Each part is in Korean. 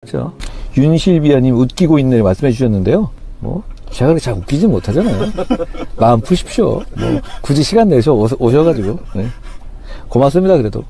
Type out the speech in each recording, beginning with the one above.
지났죠. 윤실비아님 웃기고 있네 말씀해 주셨는데요. 뭐 제가 그렇게 잘 웃기지 못하잖아요. 마음 푸십시오. 뭐 굳이 시간 내셔 오셔가지고 네. 고맙습니다. 그래도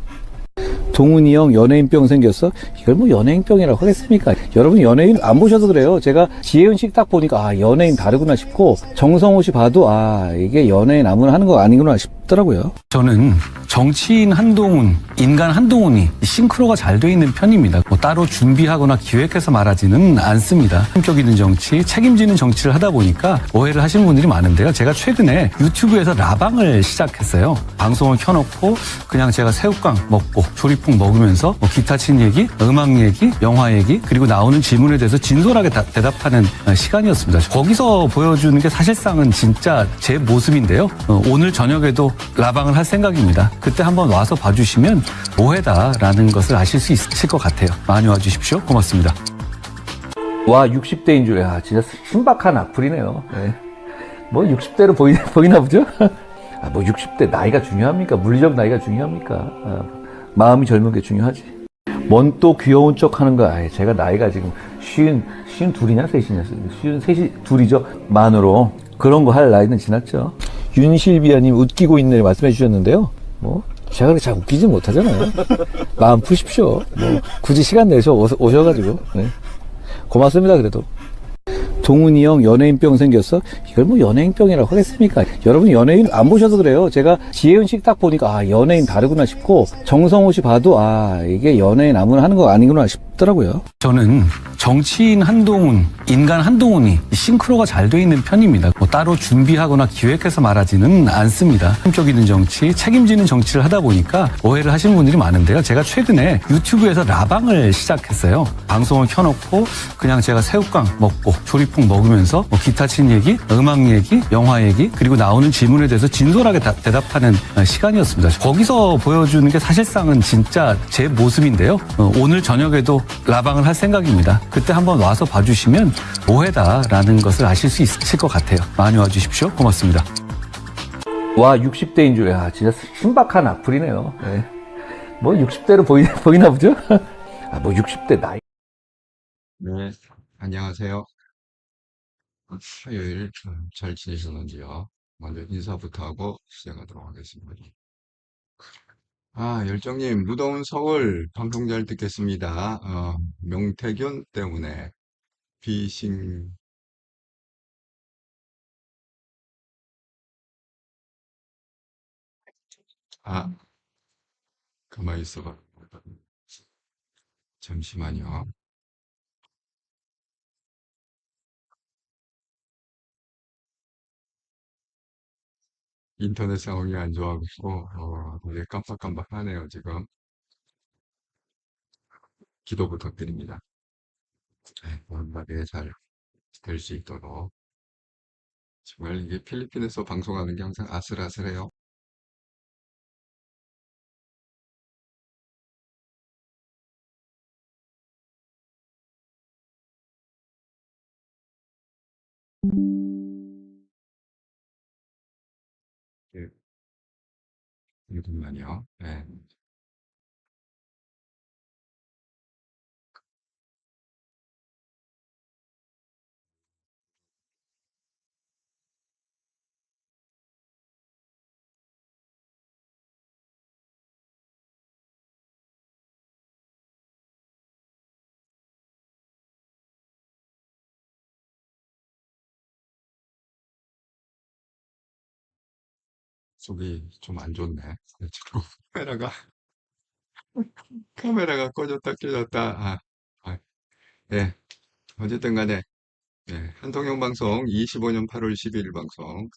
동훈이 형 연예인병 생겼어? 이걸 뭐 연예인병이라고 하겠습니까? 여러분 연예인 안 보셔서 그래요. 제가 지혜은 씨 딱 보니까 아 연예인 다르구나 싶고 정성호 씨 봐도 아 이게 연예인 아무나 하는 거 아니구나 싶더라고요. 저는 정치인 한동훈, 인간 한동훈이 싱크로가 잘 돼 있는 편입니다. 뭐 따로 준비하거나 기획해서 말하지는 않습니다. 품격 있는 정치, 책임지는 정치를 하다 보니까 오해를 하시는 분들이 많은데요. 제가 최근에 유튜브에서 라방을 시작했어요. 방송을 켜놓고 그냥 제가 새우깡 먹고 조리풍 먹으면서 뭐 기타 친 얘기, 음악 얘기, 영화 얘기 그리고 나오는 질문에 대해서 진솔하게 대답하는 시간이었습니다. 거기서 보여주는 게 사실상은 진짜 제 모습인데요. 오늘 저녁에도 라방을 할 생각입니다. 그때 한번 와서 봐주시면 오해다라는 것을 아실 수 있을 것 같아요. 많이 와주십시오. 고맙습니다. 와 60대인 줄, 야 진짜 신박한 악플이네요. 네. 뭐 60대로 보이나 보죠? 아, 뭐 60대 나이가 중요합니까? 물리적 나이가 중요합니까? 아, 마음이 젊은 게 중요하지. 뭔 또 귀여운 척 하는 거야. 아, 제가 나이가 지금 쉰 둘이냐 셋이냐 쉰 셋이 둘이죠. 만으로 그런 거 할 나이는 지났죠. 윤실비아님 웃기고 있네 말씀해 주셨는데요. 뭐 제가 그렇게 잘 웃기지 못하잖아요. 마음 푸십시오. 뭐 굳이 시간 내셔 오셔가지고 네. 고맙습니다. 그래도 동훈이 형 연예인병 생겼어? 이걸 뭐 연예인병이라고 하겠습니까? 여러분 연예인 안 보셔서 그래요. 제가 지혜은 씨 딱 보니까 아 연예인 다르구나 싶고 정성호 씨 봐도 아 이게 연예인 아무나 하는 거 아니구나 싶더라고요. 저는 정치인 한동훈, 인간 한동훈이 싱크로가 잘 돼 있는 편입니다. 뭐 따로 준비하거나 기획해서 말하지는 않습니다. 품격 있는 정치, 책임지는 정치를 하다 보니까 오해를 하시는 분들이 많은데요. 제가 최근에 유튜브에서 라방을 시작했어요. 방송을 켜놓고 그냥 제가 새우깡 먹고 조리풍 먹으면서 뭐 기타 친 얘기, 음악 얘기, 영화 얘기 그리고 나오는 질문에 대해서 진솔하게 대답하는 시간이었습니다. 거기서 보여주는 게 사실상은 진짜 제 모습인데요. 오늘 저녁에도 라방을 할 생각입니다. 그때 한번 와서 봐주시면 오해다라는 것을 아실 수 있을 것 같아요. 많이 와주십시오. 고맙습니다. 와 60대인 줄, 야 진짜 신박한 악플이네요. 네. 뭐 60대로 보이나 보죠? 아, 뭐 60대 나이. 네, 안녕하세요. 화요일 잘 지내셨는지요? 먼저 인사부터 하고 시작하도록 하겠습니다. 열정님, 무더운 서울 방송 잘 듣겠습니다. 명태균 때문에 비싱, 아, 가만히 있어봐. 잠시만요. 인터넷 상황이 안 좋아가지고, 되게 깜빡깜빡하네요, 지금. 기도 부탁드립니다. 네, 오랜만에 잘 될 수 있도록. 정말 이게 필리핀에서 방송하는 게 항상 아슬아슬해요. 네, 잠깐만요. 네. 속이 좀 안 좋네. 자꾸 카메라가 꺼졌다 켜졌다. 예. 어쨌든 간에, 예. 한통영 방송 25년 8월 12일 방송.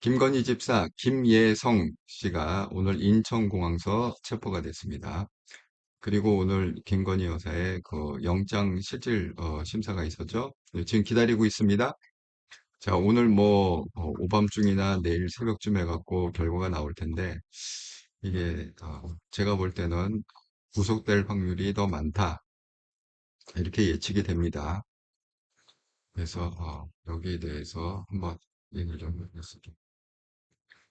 김건희 집사 김예성 씨가 오늘 인천공항서 체포가 됐습니다. 그리고 오늘 김건희 여사의 그 영장 실질 심사가 있었죠. 예, 지금 기다리고 있습니다. 자, 오늘 뭐 오밤중이나 내일 새벽쯤 해갖고 결과가 나올 텐데 이게 제가 볼 때는 구속될 확률이 더 많다 이렇게 예측이 됩니다. 그래서 여기에 대해서 한번 얘기를 좀 해보겠습니다.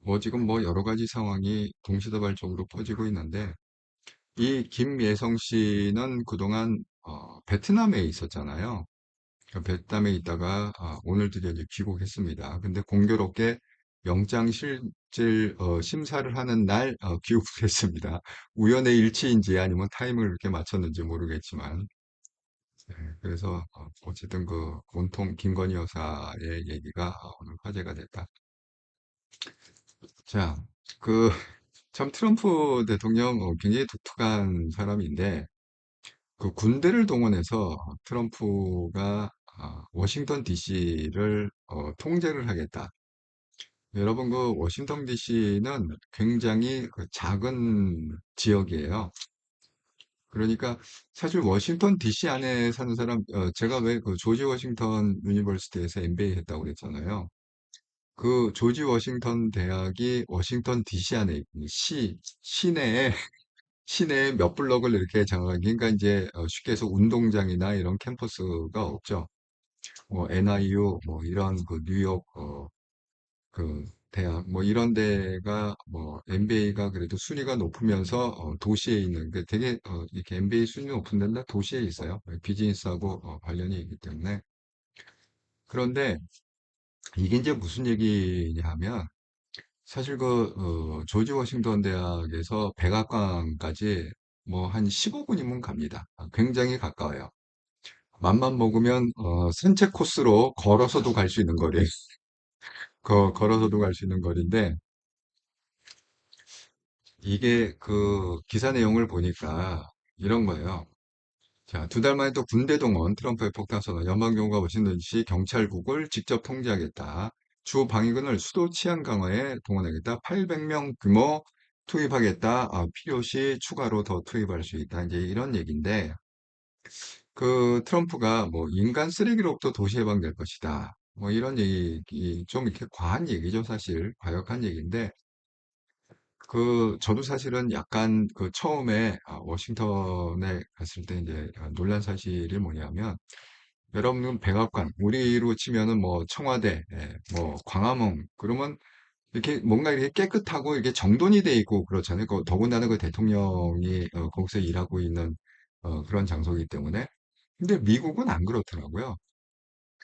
뭐 지금 뭐 여러 가지 상황이 동시다발적으로 퍼지고 있는데 이 김예성 씨는 그동안 베트남에 있었잖아요. 베트남에 있다가 오늘 드디어 이제 귀국했습니다. 근데 공교롭게 영장 실질 심사를 하는 날 귀국을 했습니다. 우연의 일치인지 아니면 타임을 이렇게 맞췄는지 모르겠지만 그래서 어쨌든 그 온통 김건희 여사의 얘기가 오늘 화제가 됐다. 자, 그 참 트럼프 대통령 굉장히 독특한 사람인데 그 군대를 동원해서 트럼프가 워싱턴 DC를 통제를 하겠다. 여러분, 그 워싱턴 DC는 굉장히 그 작은 지역이에요. 그러니까 사실 워싱턴 DC 안에 사는 사람, 제가 왜 그 조지 워싱턴 유니버시티에서 MBA 했다고 그랬잖아요. 그 조지 워싱턴 대학이 워싱턴 DC 안에 있는 시내에 시내에 몇 블럭을 이렇게 장악하기, 그러니까 이제 쉽게 해서 운동장이나 이런 캠퍼스가 없죠. 뭐 NIU 뭐 이런 그 뉴욕 그 대학 뭐 이런 데가 뭐 MBA가 그래도 순위가 높으면서 도시에 있는 게 되게 이렇게 MBA 순위 높은 데는 다 도시에 있어요. 비즈니스하고 관련이 있기 때문에. 그런데 이게 이제 무슨 얘기냐 하면 사실 그 조지 워싱턴 대학에서 백악관까지 뭐 한 15분이면 갑니다. 굉장히 가까워요. 맘만 먹으면 산책 코스로 걸어서도 갈 수 있는 거리. 걸어서도 갈 수 있는 거리인데 이게 그 기사 내용을 보니까 이런 거예요. 자, 두 달 만에 또 군대 동원 트럼프의 폭탄 선언, 연방정부가 워싱턴 DC 경찰국을 직접 통제하겠다. 주 방위군을 수도 치안 강화에 동원하겠다. 800명 규모 투입하겠다. 필요시 추가로 더 투입할 수 있다. 이제 이런 얘기인데, 그 트럼프가 뭐 인간 쓰레기로부터 도시 해방될 것이다. 뭐 이런 얘기, 좀 이렇게 과한 얘기죠, 사실. 과격한 얘기인데, 그 저도 사실은 약간 그 처음에 워싱턴에 갔을 때 이제 놀란 사실이 뭐냐면 여러분 백악관 우리로 치면은 뭐 청와대 뭐 광화문 그러면 이렇게 뭔가 이렇게 깨끗하고 이렇게 정돈이 돼 있고 그렇잖아요. 더군다나 그 대통령이 거기서 일하고 있는 그런 장소이기 때문에 근데 미국은 안 그렇더라고요.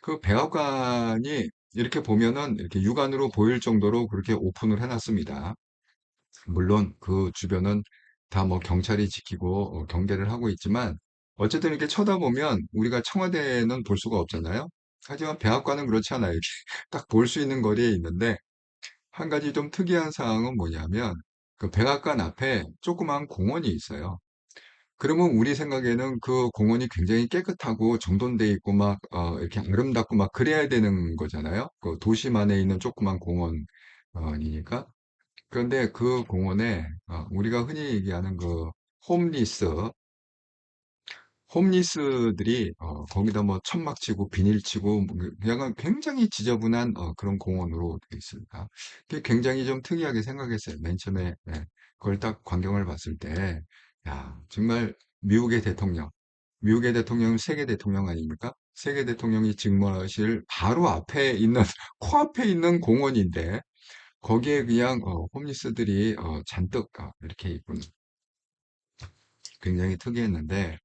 그 백악관이 이렇게 보면은 이렇게 육안으로 보일 정도로 그렇게 오픈을 해놨습니다. 물론 그 주변은 다 뭐 경찰이 지키고 경계를 하고 있지만 어쨌든 이렇게 쳐다보면 우리가 청와대는 볼 수가 없잖아요. 하지만 백악관은 그렇지 않아요. 이렇게 딱 볼 수 있는 거리에 있는데 한 가지 좀 특이한 사항은 뭐냐면 그 백악관 앞에 조그만 공원이 있어요. 그러면 우리 생각에는 그 공원이 굉장히 깨끗하고 정돈돼 있고 막 이렇게 아름답고 막 그래야 되는 거잖아요. 그 도심 안에 있는 조그만 공원이니까. 그런데 그 공원에 우리가 흔히 얘기하는 그 홈리스, 홈리스들이 거기다 뭐 천막 치고 비닐 치고 뭐 약간 굉장히 지저분한 그런 공원으로 되어 있습니다. 그게 굉장히 좀 특이하게 생각했어요. 맨 처음에 그걸 딱 광경을 봤을 때, 야 정말 미국의 대통령, 미국의 대통령은 세계 대통령 아닙니까? 세계 대통령이 직무하실 바로 앞에 있는 코앞에 있는 공원인데 거기에 그냥 홈리스들이 잔뜩 이렇게 있군. 굉장히 특이했는데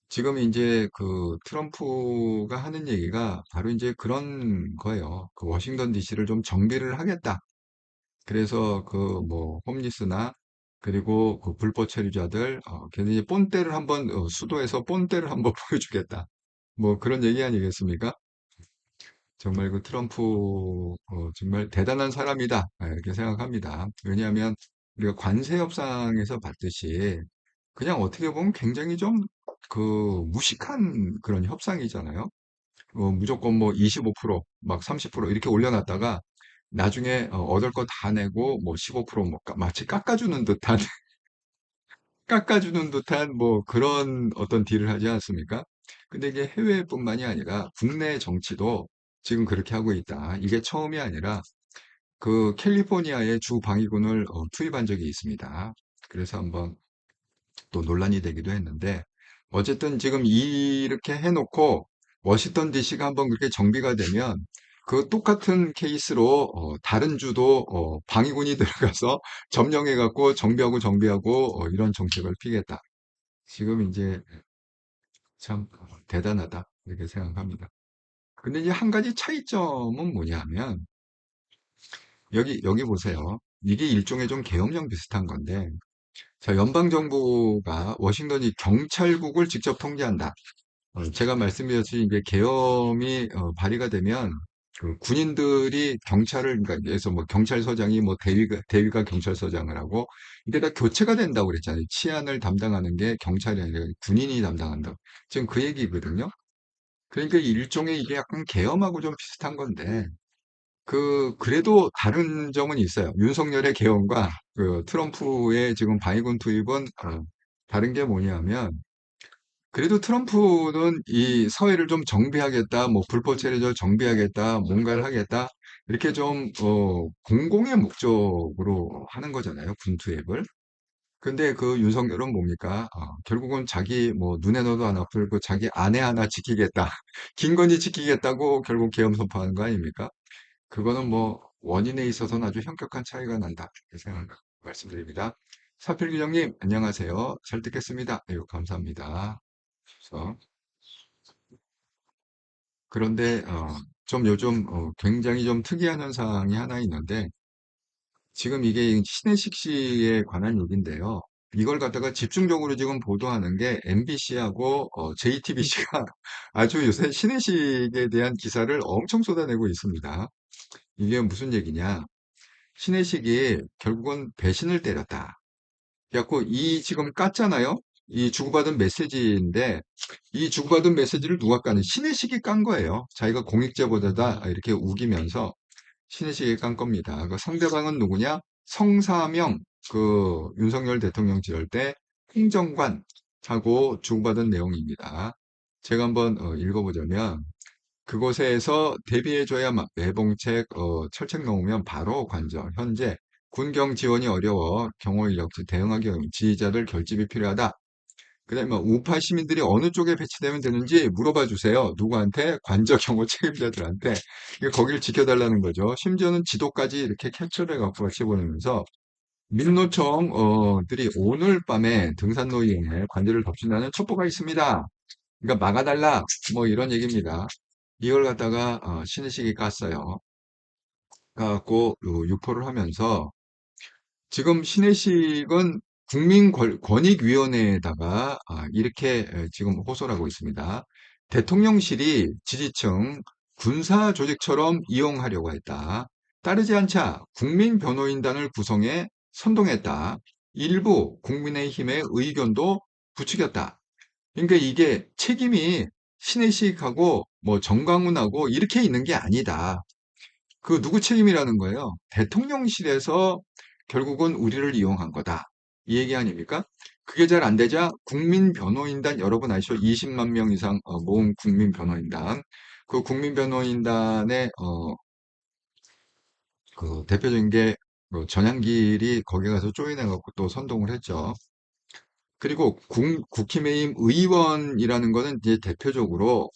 지금 이제 그 트럼프가 하는 얘기가 바로 이제 그런 거예요. 그 워싱턴 DC를 좀 정비를 하겠다. 그래서 그 뭐 홈리스나 그리고 그 불법 체류자들 걔네 본때를 한번 수도에서 본때를 한번 보여주겠다. 뭐 그런 얘기 아니겠습니까? 정말 그 트럼프 정말 대단한 사람이다 이렇게 생각합니다. 왜냐하면 우리가 관세 협상에서 봤듯이 그냥 어떻게 보면 굉장히 좀 그 무식한 그런 협상이잖아요. 무조건 뭐 25%, 막 30% 이렇게 올려놨다가 나중에 얻을 거 다 내고 뭐 15%뭐 마치 깎아주는 듯한 깎아주는 듯한 뭐 그런 어떤 딜을 하지 않습니까? 근데 이게 해외뿐만이 아니라 국내 정치도 지금 그렇게 하고 있다. 이게 처음이 아니라 그 캘리포니아에 주 방위군을 투입한 적이 있습니다. 그래서 한번 또 논란이 되기도 했는데 어쨌든 지금 이렇게 해놓고 워싱턴 DC가 한번 그렇게 정비가 되면 그 똑같은 케이스로 다른 주도 방위군이 들어가서 점령해갖고 정비하고 정비하고 이런 정책을 피겠다. 지금 이제 참 대단하다 이렇게 생각합니다. 근데 이제 한 가지 차이점은 뭐냐면 여기 보세요. 이게 일종의 좀 계엄령 비슷한 건데 자, 연방정부가 워싱턴이 경찰국을 직접 통제한다. 제가 말씀드렸듯이 이제 계엄이 발의가 되면 그 군인들이 경찰을 그러니까 그래서 뭐 경찰서장이 뭐 대위가 경찰서장을 하고 이게 다 교체가 된다고 그랬잖아요. 치안을 담당하는 게 경찰이 아니라 군인이 담당한다. 지금 그 얘기거든요. 그러니까 일종의 이게 약간 계엄하고 좀 비슷한 건데 그래도 다른 점은 있어요. 윤석열의 개헌과 그 트럼프의 지금 방위군 투입은 다른 게 뭐냐면 그래도 트럼프는 이 사회를 좀 정비하겠다, 뭐 불법 체류를 정비하겠다, 뭔가를 하겠다 이렇게 좀 공공의 목적으로 하는 거잖아요. 군 투입을. 근데 그 윤석열은 뭡니까? 결국은 자기 뭐 눈에 넣어도 안 아플 그 자기 아내 하나 지키겠다, 김건희 지키겠다고 결국 계엄 선포하는 거 아닙니까? 그거는 뭐 원인에 있어서는 아주 현격한 차이가 난다. 이렇게 생각 말씀드립니다. 사필규정님, 안녕하세요. 잘 듣겠습니다. 아유, 감사합니다. 그래서 그런데 좀 요즘 굉장히 좀 특이한 현상이 하나 있는데 지금 이게 신혜식 씨에 관한 얘기인데요. 이걸 갖다가 집중적으로 지금 보도하는 게 MBC하고 JTBC가 아주 요새 신혜식에 대한 기사를 엄청 쏟아내고 있습니다. 이게 무슨 얘기냐? 신혜식이 결국은 배신을 때렸다. 그래갖고 이 지금 깠잖아요. 이 주고받은 메시지인데 이 주고받은 메시지를 누가 까는 신혜식이 깐 거예요. 자기가 공익제보자다 이렇게 우기면서 신혜식이 깐 겁니다. 그 상대방은 누구냐? 성사명 그 윤석열 대통령 지을 때 행정관하고 주고받은 내용입니다. 제가 한번 읽어보자면 그곳에서 대비해줘야 매봉책, 철책 놓으면 바로 관저. 현재 군경 지원이 어려워 경호 인력 대응하기 어려운 지휘자들 결집이 필요하다. 그다음에 우파 시민들이 어느 쪽에 배치되면 되는지 물어봐 주세요. 누구한테? 관저 경호 책임자들한테. 이게 거기를 지켜달라는 거죠. 심지어는 지도까지 이렇게 캡처를 해갖고 같이 보내면서 민노총들이 오늘 밤에 등산로에 관저를 덮친다는 첩보가 있습니다. 그러니까 막아달라. 뭐 이런 얘기입니다. 이걸 갖다가 신의식이 깠어요. 까갖고 유포를 하면서 지금 신의식은 국민권익위원회에다가 이렇게 지금 호소를 하고 있습니다. 대통령실이 지지층 군사조직처럼 이용하려고 했다. 따르지 않자 국민변호인단을 구성해 선동했다. 일부 국민의힘의 의견도 부추겼다. 그러니까 이게 책임이 신혜식하고 뭐 정광훈하고 이렇게 있는 게 아니다. 그 누구 책임이라는 거예요? 대통령실에서 결국은 우리를 이용한 거다. 이 얘기 아닙니까? 그게 잘 안 되자 국민변호인단 여러분 아시죠? 20만 명 이상 모은 국민변호인단. 그 국민변호인단의 그 대표적인 게 전향길이 거기 가서 조인해갖고 또 선동을 했죠. 그리고 국힘의힘 의원이라는 거는 이제 대표적으로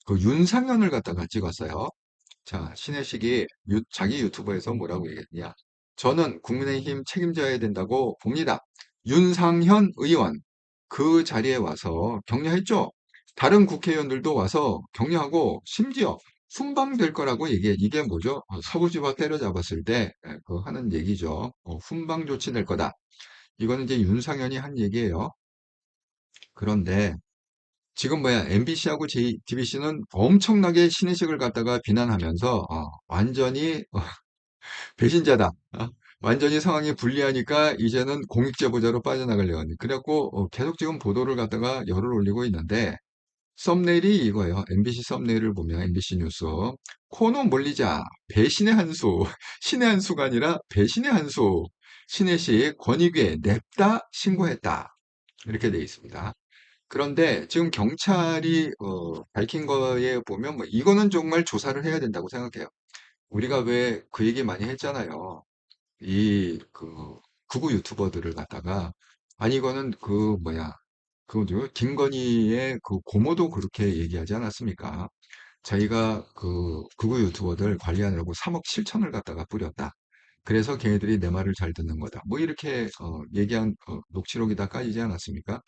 그 윤상현을 갖다가 찍었어요. 자, 신혜식이 자기 유튜브에서 뭐라고 얘기했냐. 저는 국민의힘 책임져야 된다고 봅니다. 윤상현 의원 그 자리에 와서 격려했죠. 다른 국회의원들도 와서 격려하고 심지어 훈방될 거라고 얘기해. 이게 뭐죠? 서부지와 때려잡았을 때 그 하는 얘기죠. 훈방 조치될 거다. 이거는 이제 윤상현이 한 얘기예요. 그런데 지금 뭐야 MBC하고 JTBC는 엄청나게 신의식을 갖다가 비난하면서 완전히 배신자다. 완전히 상황이 불리하니까 이제는 공익제보자로 빠져나가려고 하니. 그래갖고 계속 지금 보도를 갖다가 열을 올리고 있는데 썸네일이 이거예요. MBC 썸네일을 보면 MBC 뉴스 코너 몰리자 배신의 한수 신의 한수가 아니라 배신의 한수 신혜식 권익위에 냅다 신고했다. 이렇게 돼 있습니다. 그런데 지금 경찰이 밝힌 거에 보면 뭐 이거는 정말 조사를 해야 된다고 생각해요. 우리가 왜 그 얘기 많이 했잖아요. 이 극우 유튜버들을 갖다가 아니 이거는 그 뭐야 그 누구 김건희의 그 고모도 그렇게 얘기하지 않았습니까? 자기가 그 극우 유튜버들 관리하느라고 3억 7천을 갖다가 뿌렸다. 그래서 걔네들이 내 말을 잘 듣는 거다. 뭐 이렇게 얘기한 녹취록이 다 까지지 않았습니까?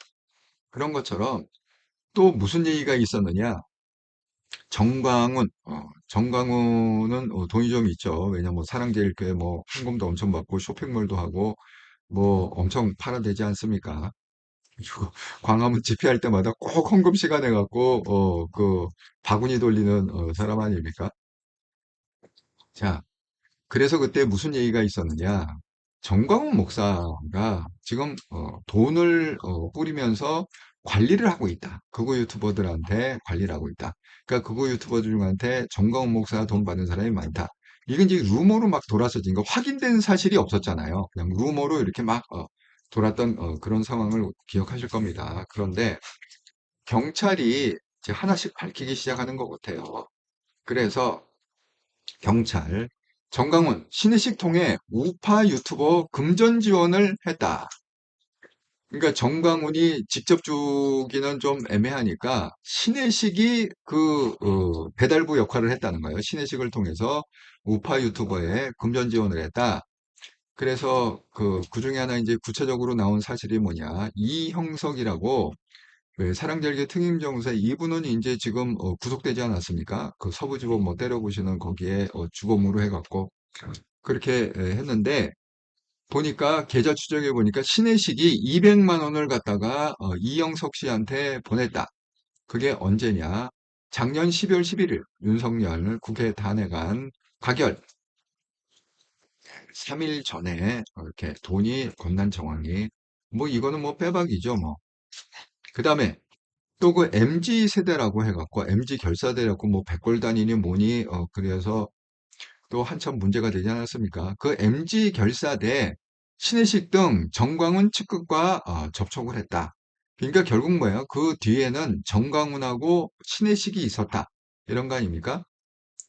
그런 것처럼 또 무슨 얘기가 있었느냐? 정광훈은 돈이 좀 있죠. 왜냐면 뭐 사랑제일교회 뭐 헌금도 엄청 받고 쇼핑몰도 하고 뭐 엄청 팔아대지 않습니까? 그리고 광화문 집회할 때마다 꼭 헌금 시간 해갖고 그 바구니 돌리는 사람 아닙니까? 자, 그래서 그때 무슨 얘기가 있었느냐? 정광훈 목사가 지금 돈을 뿌리면서 관리를 하고 있다. 극우 유튜버들한테 관리를 하고 있다. 그러니까 극우 유튜버들한테 정광훈 목사가 돈 받는 사람이 많다. 이건 이제 루머로 막 돌았었지. 그러니까 확인된 사실이 없었잖아요. 그냥 루머로 이렇게 막 돌았던 그런 상황을 기억하실 겁니다. 그런데 경찰이 이제 하나씩 밝히기 시작하는 것 같아요. 그래서 경찰, 정강훈, 신의식 통해 우파 유튜버 금전 지원을 했다. 그러니까 정강훈이 직접 주기는 좀 애매하니까 신의식이 배달부 역할을 했다는 거예요. 신의식을 통해서 우파 유튜버에 금전 지원을 했다. 그래서 그 중에 하나 이제 구체적으로 나온 사실이 뭐냐. 이형석이라고 왜 사랑절개 특임정사 이분은 이제 지금 구속되지 않았습니까? 그 서부지법 뭐 때려부시는 거기에 주범으로 해갖고 그렇게 했는데 보니까 계좌 추적해 보니까 신혜식이 200만 원을 갖다가 이영석 씨한테 보냈다. 그게 언제냐? 작년 12월 11일 윤석열 국회 단회관 가결 3일 전에 이렇게 돈이 건난 정황이 뭐 이거는 뭐 빼박이죠 뭐. 그 다음에 또 그 MZ 세대라고 해갖고 MZ 결사대라고 뭐 백골 단위니 뭐니 그래서 또 한참 문제가 되지 않았습니까? 그 MG 결사대 신혜식 등 정광훈 측근과 접촉을 했다. 그러니까 결국 뭐예요? 그 뒤에는 정광훈하고 신혜식이 있었다. 이런 거 아닙니까?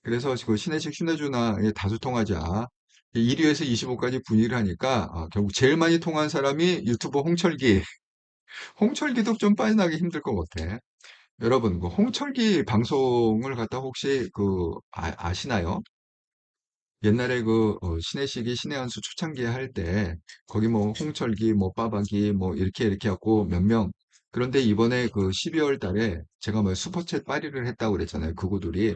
그래서 그 신혜식 휴대전화에 다수 통화자 1위에서 25까지 분위기를 하니까 결국 제일 많이 통화한 사람이 유튜버 홍철기. 홍철기도 좀 빠져나기 힘들 것 같아. 여러분, 그 홍철기 방송을 갖다 혹시 아시나요? 옛날에 신혜식이 신의 한수 초창기에 할 때 거기 뭐 홍철기 뭐 빠박이 뭐 이렇게 하고 몇 명 그런데 이번에 그 12월 달에 제가 뭐 슈퍼챗 파리를 했다고 그랬잖아요. 그구들이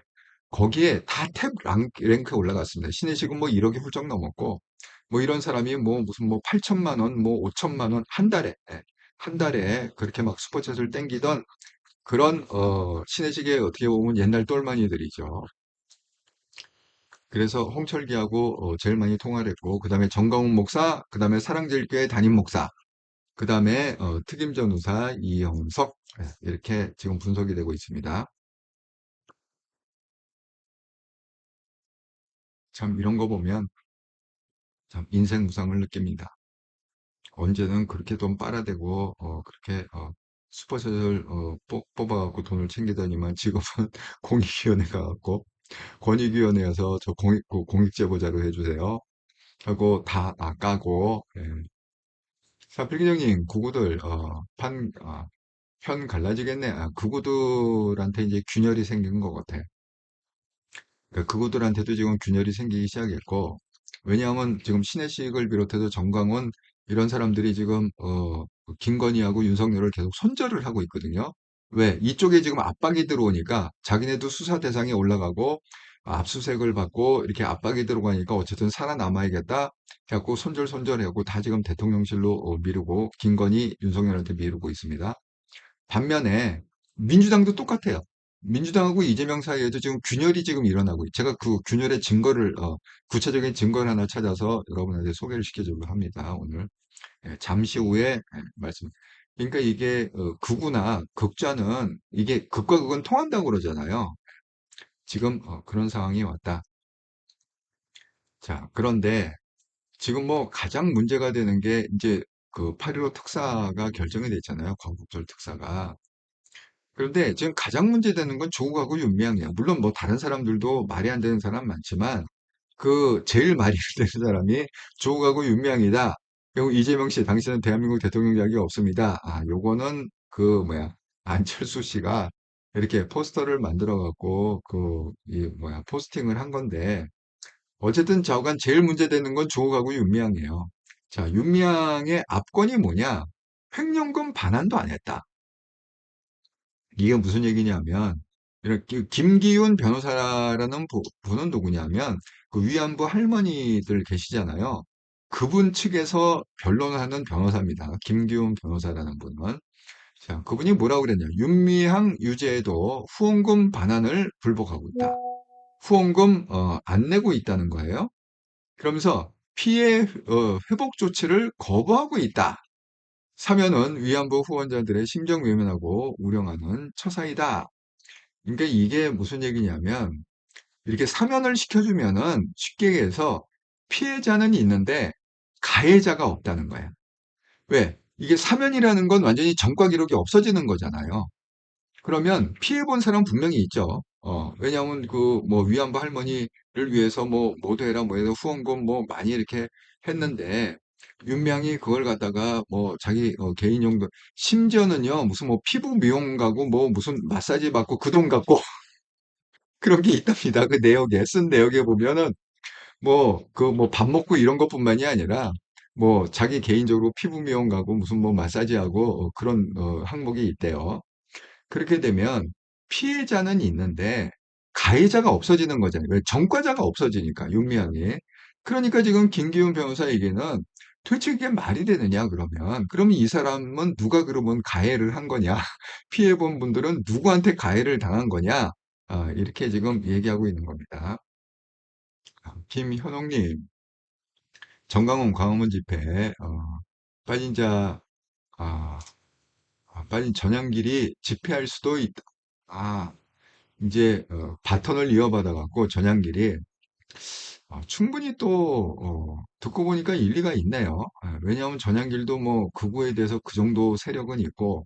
거기에 다 탭 랭크에 올라갔습니다. 신혜식은 뭐 1억이 훌쩍 넘었고 뭐 이런 사람이 뭐 무슨 뭐 8천만 원, 뭐 5천만 원 한 달에 한 달에 그렇게 막 슈퍼챗을 땡기던 그런 신혜식의 어떻게 보면 옛날 똘마니들이죠. 그래서 홍철기하고 제일 많이 통화를 했고, 그 다음에 정광훈 목사, 그 다음에 사랑제일교회 담임 목사, 그 다음에 특임 전우사 이형석, 이렇게 지금 분석이 되고 있습니다. 참 이런 거 보면 참 인생 무상을 느낍니다. 언제는 그렇게 돈 빨아대고 그렇게 슈퍼셋을 뽑아갖고 돈을 챙기더니만 지금은 공익위원회 가갖고 권익위원회에서 저 공익제보자로 해주세요 하고 다 까고 자, 필기장님, 구구들, 편 갈라지겠네. 구구들한테 이제 균열이 생긴 것 같아. 그러니까 그구들한테도 지금 균열이 생기기 시작했고, 왜냐하면 지금 신혜식을 비롯해서 정광훈, 이런 사람들이 지금, 김건희하고 윤석열을 계속 손절을 하고 있거든요. 왜? 이쪽에 지금 압박이 들어오니까 자기네도 수사 대상에 올라가고, 압수수색을 받고, 이렇게 압박이 들어가니까 어쨌든 살아남아야겠다. 해갖고 손절하고 다 지금 대통령실로 미루고, 김건희, 윤석열한테 미루고 있습니다. 반면에 민주당도 똑같아요. 민주당하고 이재명 사이에도 지금 균열이 지금 일어나고 제가 그 균열의 증거를 구체적인 증거를 하나 찾아서 여러분한테 소개를 시켜주려고 합니다. 오늘 잠시 후에 말씀. 그러니까 이게 극우나 극좌는 이게 극과 극은 통한다고 그러잖아요. 지금 그런 상황이 왔다. 자, 그런데 지금 뭐 가장 문제가 되는 게 이제 그 8.15 특사가 결정이 됐잖아요. 광복절 특사가. 그런데 지금 가장 문제되는 건 조국하고 윤미향이에요. 물론 뭐 다른 사람들도 말이 안 되는 사람 많지만 그 제일 말이 안 되는 사람이 조국하고 윤미향이다. 그리고 이재명 씨, 당신은 대한민국 대통령 자격이 없습니다. 요거는 안철수 씨가 이렇게 포스터를 만들어 갖고 포스팅을 한 건데 어쨌든 저간 제일 문제되는 건 조국하고 윤미향이에요. 자, 윤미향의 압권이 뭐냐? 횡령금 반환도 안 했다. 이게 무슨 얘기냐면, 이렇게 김기훈 변호사라는 분은 누구냐면, 그 위안부 할머니들 계시잖아요. 그분 측에서 변론을 하는 변호사입니다. 김기훈 변호사라는 분은. 자, 그분이 뭐라고 그랬냐. 윤미향 유죄에도 후원금 반환을 불복하고 있다. 후원금, 안 내고 있다는 거예요. 그러면서 피해, 회복 조치를 거부하고 있다. 사면은 위안부 후원자들의 심정 외면하고 우려하는 처사이다. 그러니까 이게 무슨 얘기냐면 이렇게 사면을 시켜주면은 쉽게 얘기해서 피해자는 있는데 가해자가 없다는 거야. 왜? 이게 사면이라는 건 완전히 전과 기록이 없어지는 거잖아요. 그러면 피해본 사람 분명히 있죠. 왜냐하면 그 뭐 위안부 할머니를 위해서 뭐 모두해라 뭐 해서 후원금 뭐 많이 이렇게 했는데 윤명이 그걸 갖다가 뭐 자기 개인 용도 심지어는요 무슨 뭐 피부 미용 가고 뭐 무슨 마사지 받고 그 돈 갖고 그런 게 있답니다. 그 내역에 쓴 내역에 보면은 뭐 그 뭐 밥 먹고 이런 것뿐만이 아니라 뭐 자기 개인적으로 피부 미용 가고 무슨 뭐 마사지하고 그런 항목이 있대요. 그렇게 되면 피해자는 있는데 가해자가 없어지는 거잖아요. 왜? 전과자가 없어지니까 윤미향이. 그러니까 지금 김기훈 변호사에게는 도대체 이게 말이 되느냐 그러면 이 사람은 누가 그러면 가해를 한 거냐? 피해본 분들은 누구한테 가해를 당한 거냐? 이렇게 지금 얘기하고 있는 겁니다. 김현옥님, 정강훈 광화문 집회, 빠진 자, 아, 빠진 전향길이 집회할 수도 있다. 아, 이제 바톤을 이어받아 갖고 전향길이 충분히 또 듣고 보니까 일리가 있네요. 왜냐하면 전향길도 뭐 극우에 대해서 그 정도 세력은 있고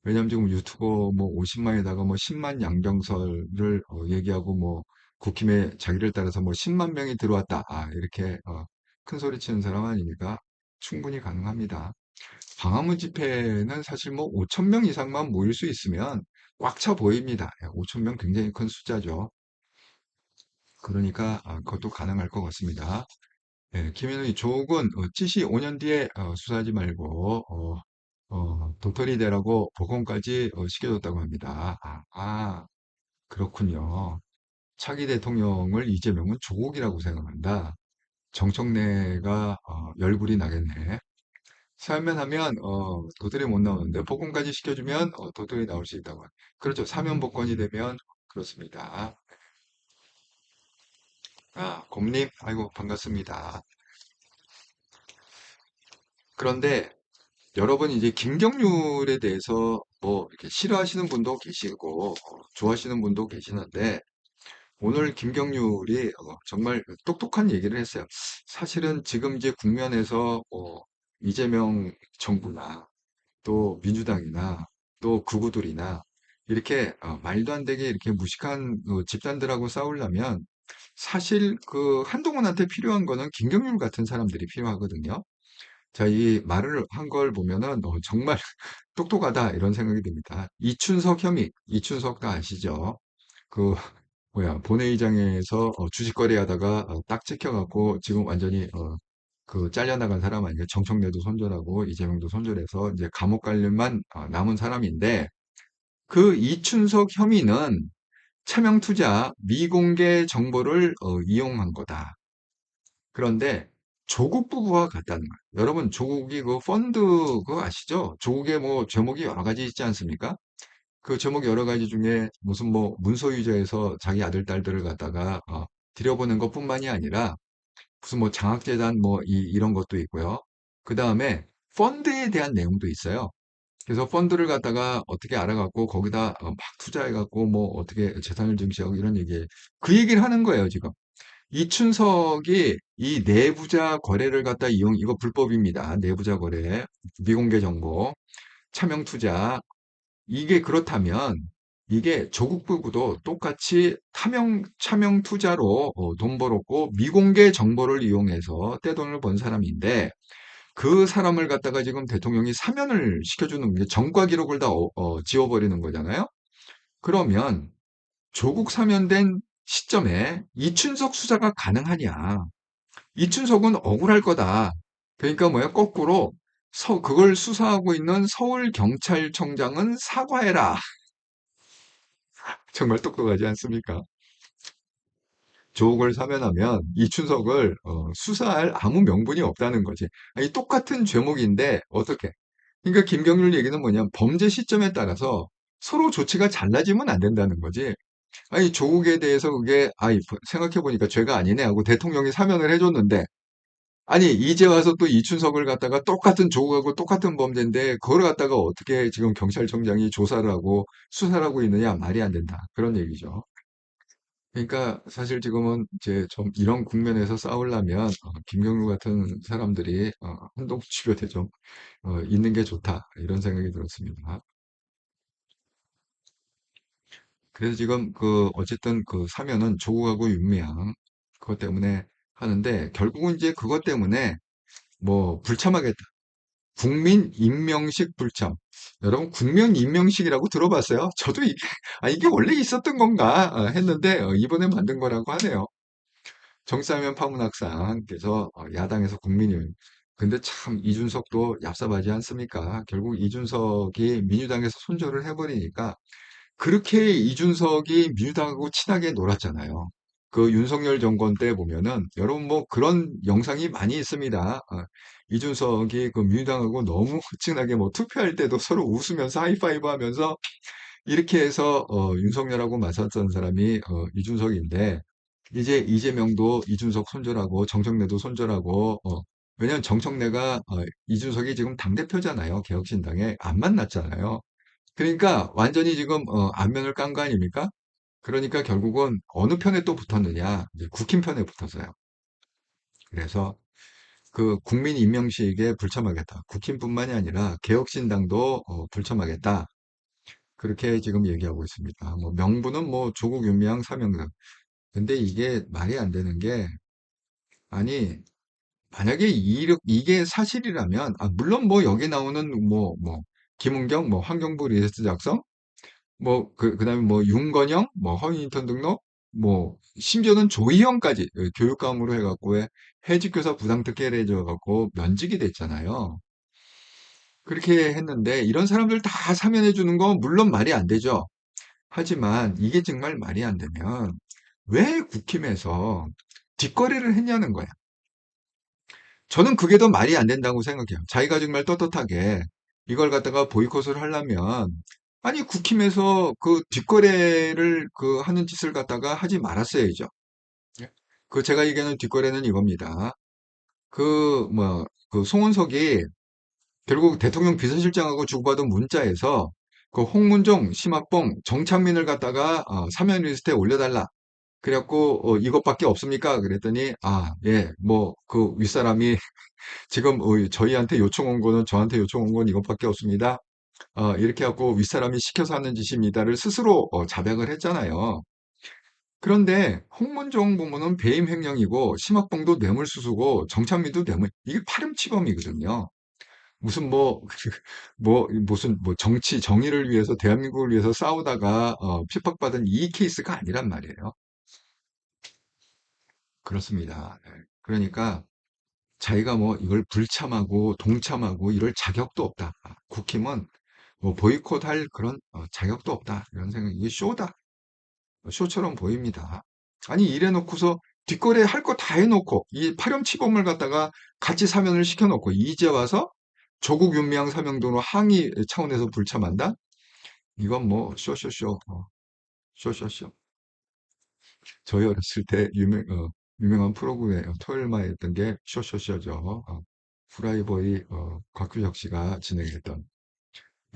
왜냐하면 지금 유튜버 뭐 50만에다가 뭐 10만 양병설을 얘기하고 뭐 국힘에 자기를 따라서 뭐 10만 명이 들어왔다. 이렇게 큰 소리 치는 사람 아닙니까? 충분히 가능합니다. 광화문 집회는 사실 뭐 5천 명 이상만 모일 수 있으면 꽉 차 보입니다. 5천 명 굉장히 큰 숫자죠. 그러니까 그것도 가능할 것 같습니다. 예, 김현우의 조국은 찌시 5년 뒤에 수사하지 말고 도토리 대라고 복원까지 시켜줬다고 합니다. 그렇군요. 차기 대통령을 이재명은 조국이라고 생각한다. 정청래가 열불이 나겠네. 사면하면 도토리 못 나오는데 복권까지 시켜주면 도토리 나올 수 있다고. 그렇죠. 사면 복권이 되면 그렇습니다. 곰님, 아이고 반갑습니다. 그런데 여러분 이제 김경률에 대해서 뭐 이렇게 싫어하시는 분도 계시고 좋아하시는 분도 계시는데 오늘 김경률이 정말 똑똑한 얘기를 했어요. 사실은 지금 이제 국면에서 이재명 정부나 또 민주당이나 또 극우들이나 이렇게 말도 안 되게 이렇게 무식한 집단들하고 싸우려면 사실 그 한동훈한테 필요한 거는 김경률 같은 사람들이 필요하거든요. 자, 이 말을 한 걸 보면은 정말 똑똑하다 이런 생각이 듭니다. 이춘석 혐의, 이춘석 다 아시죠? 그 뭐야 본회의장에서 주짓거리 하다가 딱 찍혀갖고 지금 완전히 그 잘려나간 사람 아니에요. 정청래도 손절하고 이재명도 손절해서 이제 감옥 갈 일만 남은 사람인데 그 이춘석 혐의는 차명투자 미공개 정보를 이용한 거다. 그런데 조국 부부와 같다는 거예요. 여러분 조국이 그 펀드 그거 아시죠? 조국의 뭐 제목이 여러 가지 있지 않습니까? 그 제목 여러 가지 중에 무슨 뭐 문서유저에서 자기 아들 딸들을 갖다가 들여보낸 것뿐만이 아니라 무슨 뭐 장학재단 뭐 이런 것도 있고요. 그 다음에 펀드에 대한 내용도 있어요. 그래서 펀드를 갖다가 어떻게 알아갖고 거기다 막 투자해갖고 뭐 어떻게 재산을 증시하고 이런 얘기 그 얘기를 하는 거예요 지금. 이춘석이 이 내부자 거래를 갖다 이거 불법입니다. 내부자 거래, 미공개 정보, 차명 투자 이게 그렇다면 이게 조국 부부도 똑같이 차명 투자로 돈 벌었고 미공개 정보를 이용해서 떼돈을 번 사람인데 그 사람을 갖다가 지금 대통령이 사면을 시켜주는 게 전과 기록을 다 지워버리는 거잖아요. 그러면 조국 사면된 시점에 이춘석 수사가 가능하냐? 이춘석은 억울할 거다. 그러니까 뭐야? 거꾸로 그걸 수사하고 있는 서울경찰청장은 사과해라. 정말 똑똑하지 않습니까? 조국을 사면하면 이춘석을 수사할 아무 명분이 없다는 거지. 아니, 똑같은 죄목인데 어떻게? 그러니까 김경률 얘기는 뭐냐면 범죄 시점에 따라서 서로 조치가 달라지면 안 된다는 거지. 아니, 조국에 대해서 그게, 아이, 생각해보니까 죄가 아니네 하고 대통령이 사면을 해줬는데, 아니, 이제 와서 또 이춘석을 갖다가 똑같은 조국하고 똑같은 범죄인데, 그걸 갖다가 어떻게 지금 경찰청장이 조사를 하고 수사를 하고 있느냐? 말이 안 된다. 그런 얘기죠. 그러니까 사실 지금은 이제 좀 이런 국면에서 싸우려면, 김경루 같은 사람들이, 한동 주변에 좀, 있는 게 좋다. 이런 생각이 들었습니다. 그래서 지금 어쨌든 사면은 조국하고 윤미향, 그것 때문에 하는데, 결국은 이제 그것 때문에 뭐, 불참하겠다. 국민 임명식 불참. 여러분, 국민 임명식이라고 들어봤어요? 저도 이게, 이게 원래 있었던 건가? 했는데, 이번에 만든 거라고 하네요. 정사면 파문학상께서 야당에서 국민임. 근데 참 이준석도 얍삽하지 않습니까? 결국 이준석이 민주당에서 손절을 해버리니까 그렇게 이준석이 민주당하고 친하게 놀았잖아요. 그 윤석열 정권 때 보면은 여러분 뭐 그런 영상이 많이 있습니다. 이준석이 그 민주당하고 너무 친하게 뭐 투표할 때도 서로 웃으면서 하이파이브 하면서 이렇게 해서 윤석열하고 맞섰던 사람이 이준석인데 이제 이재명도 이준석 손절하고 정청래도 손절하고 왜냐면 정청래가 이준석이 지금 당대표잖아요. 개혁신당에 안 만났잖아요. 그러니까 완전히 지금 안면을 깐 거 아닙니까? 그러니까 결국은 어느 편에 또 붙었느냐? 이제 국힘 편에 붙었어요. 그래서 그 국민 임명식에 불참하겠다. 국힘뿐만이 아니라 개혁신당도 불참하겠다. 그렇게 지금 얘기하고 있습니다. 뭐 명분은 뭐 조국 윤미향 사명등. 근데 이게 말이 안 되는 게 아니 만약에 이게 사실이라면 물론 뭐 여기 나오는 뭐 김은경 뭐 환경부 리스트 작성 뭐 그다음에 뭐 윤건영 뭐 허위 인턴 등록 뭐 심지어는 조희영까지 교육감으로 해갖고 왜 해직교사 부당특혜를 해줘갖고 면직이 됐잖아요. 그렇게 했는데 이런 사람들 다 사면해 주는 거 물론 말이 안 되죠. 하지만 이게 정말 말이 안 되면 왜 국힘에서 뒷거래를 했냐는 거야. 저는 그게 더 말이 안 된다고 생각해요. 자기가 정말 떳떳하게 이걸 갖다가 보이콧을 하려면 아니 국힘에서 그 뒷거래를 하는 짓을 갖다가 하지 말았어야죠. 예? 제가 얘기하는 뒷거래는 이겁니다. 송원석이 결국 대통령 비서실장하고 주고받은 문자에서 그 홍문종, 심학봉, 정창민을 갖다가 사면 리스트에 올려달라. 그래갖고 이것밖에 없습니까? 그랬더니 예, 뭐 그 윗사람이 지금 저희한테 요청 온 거는 저한테 요청 온 건 이것밖에 없습니다. 이렇게 하고 윗사람이 시켜서 하는 짓입니다를 스스로 자백을 했잖아요. 그런데 홍문종 부문은 배임 횡령이고 심학봉도 뇌물수수고 정창민도 뇌물 이게 파렴치범이거든요. 무슨 무슨 뭐 정치 정의를 위해서 대한민국을 위해서 싸우다가 핍박받은 이 케이스가 아니란 말이에요. 그렇습니다. 네. 그러니까 자기가 뭐 이걸 불참하고 동참하고 이럴 자격도 없다. 국힘은 뭐 보이콧할 그런 자격도 없다. 이런 생각, 이게 쇼다. 쇼처럼 보입니다. 아니, 이래 놓고서 뒷거래 할 거 다 해놓고 이 파렴치범을 갖다가 같이 사면을 시켜놓고 이제 와서 조국 윤미향 사명등으로 항의 차원에서 불참한다? 이건 뭐 쇼쇼쇼, 쇼쇼쇼. 저희 어렸을 때 유명한 프로그램 토요일마에 했던 게 쇼쇼쇼죠. 후라이버의 곽규석 씨가 진행했던.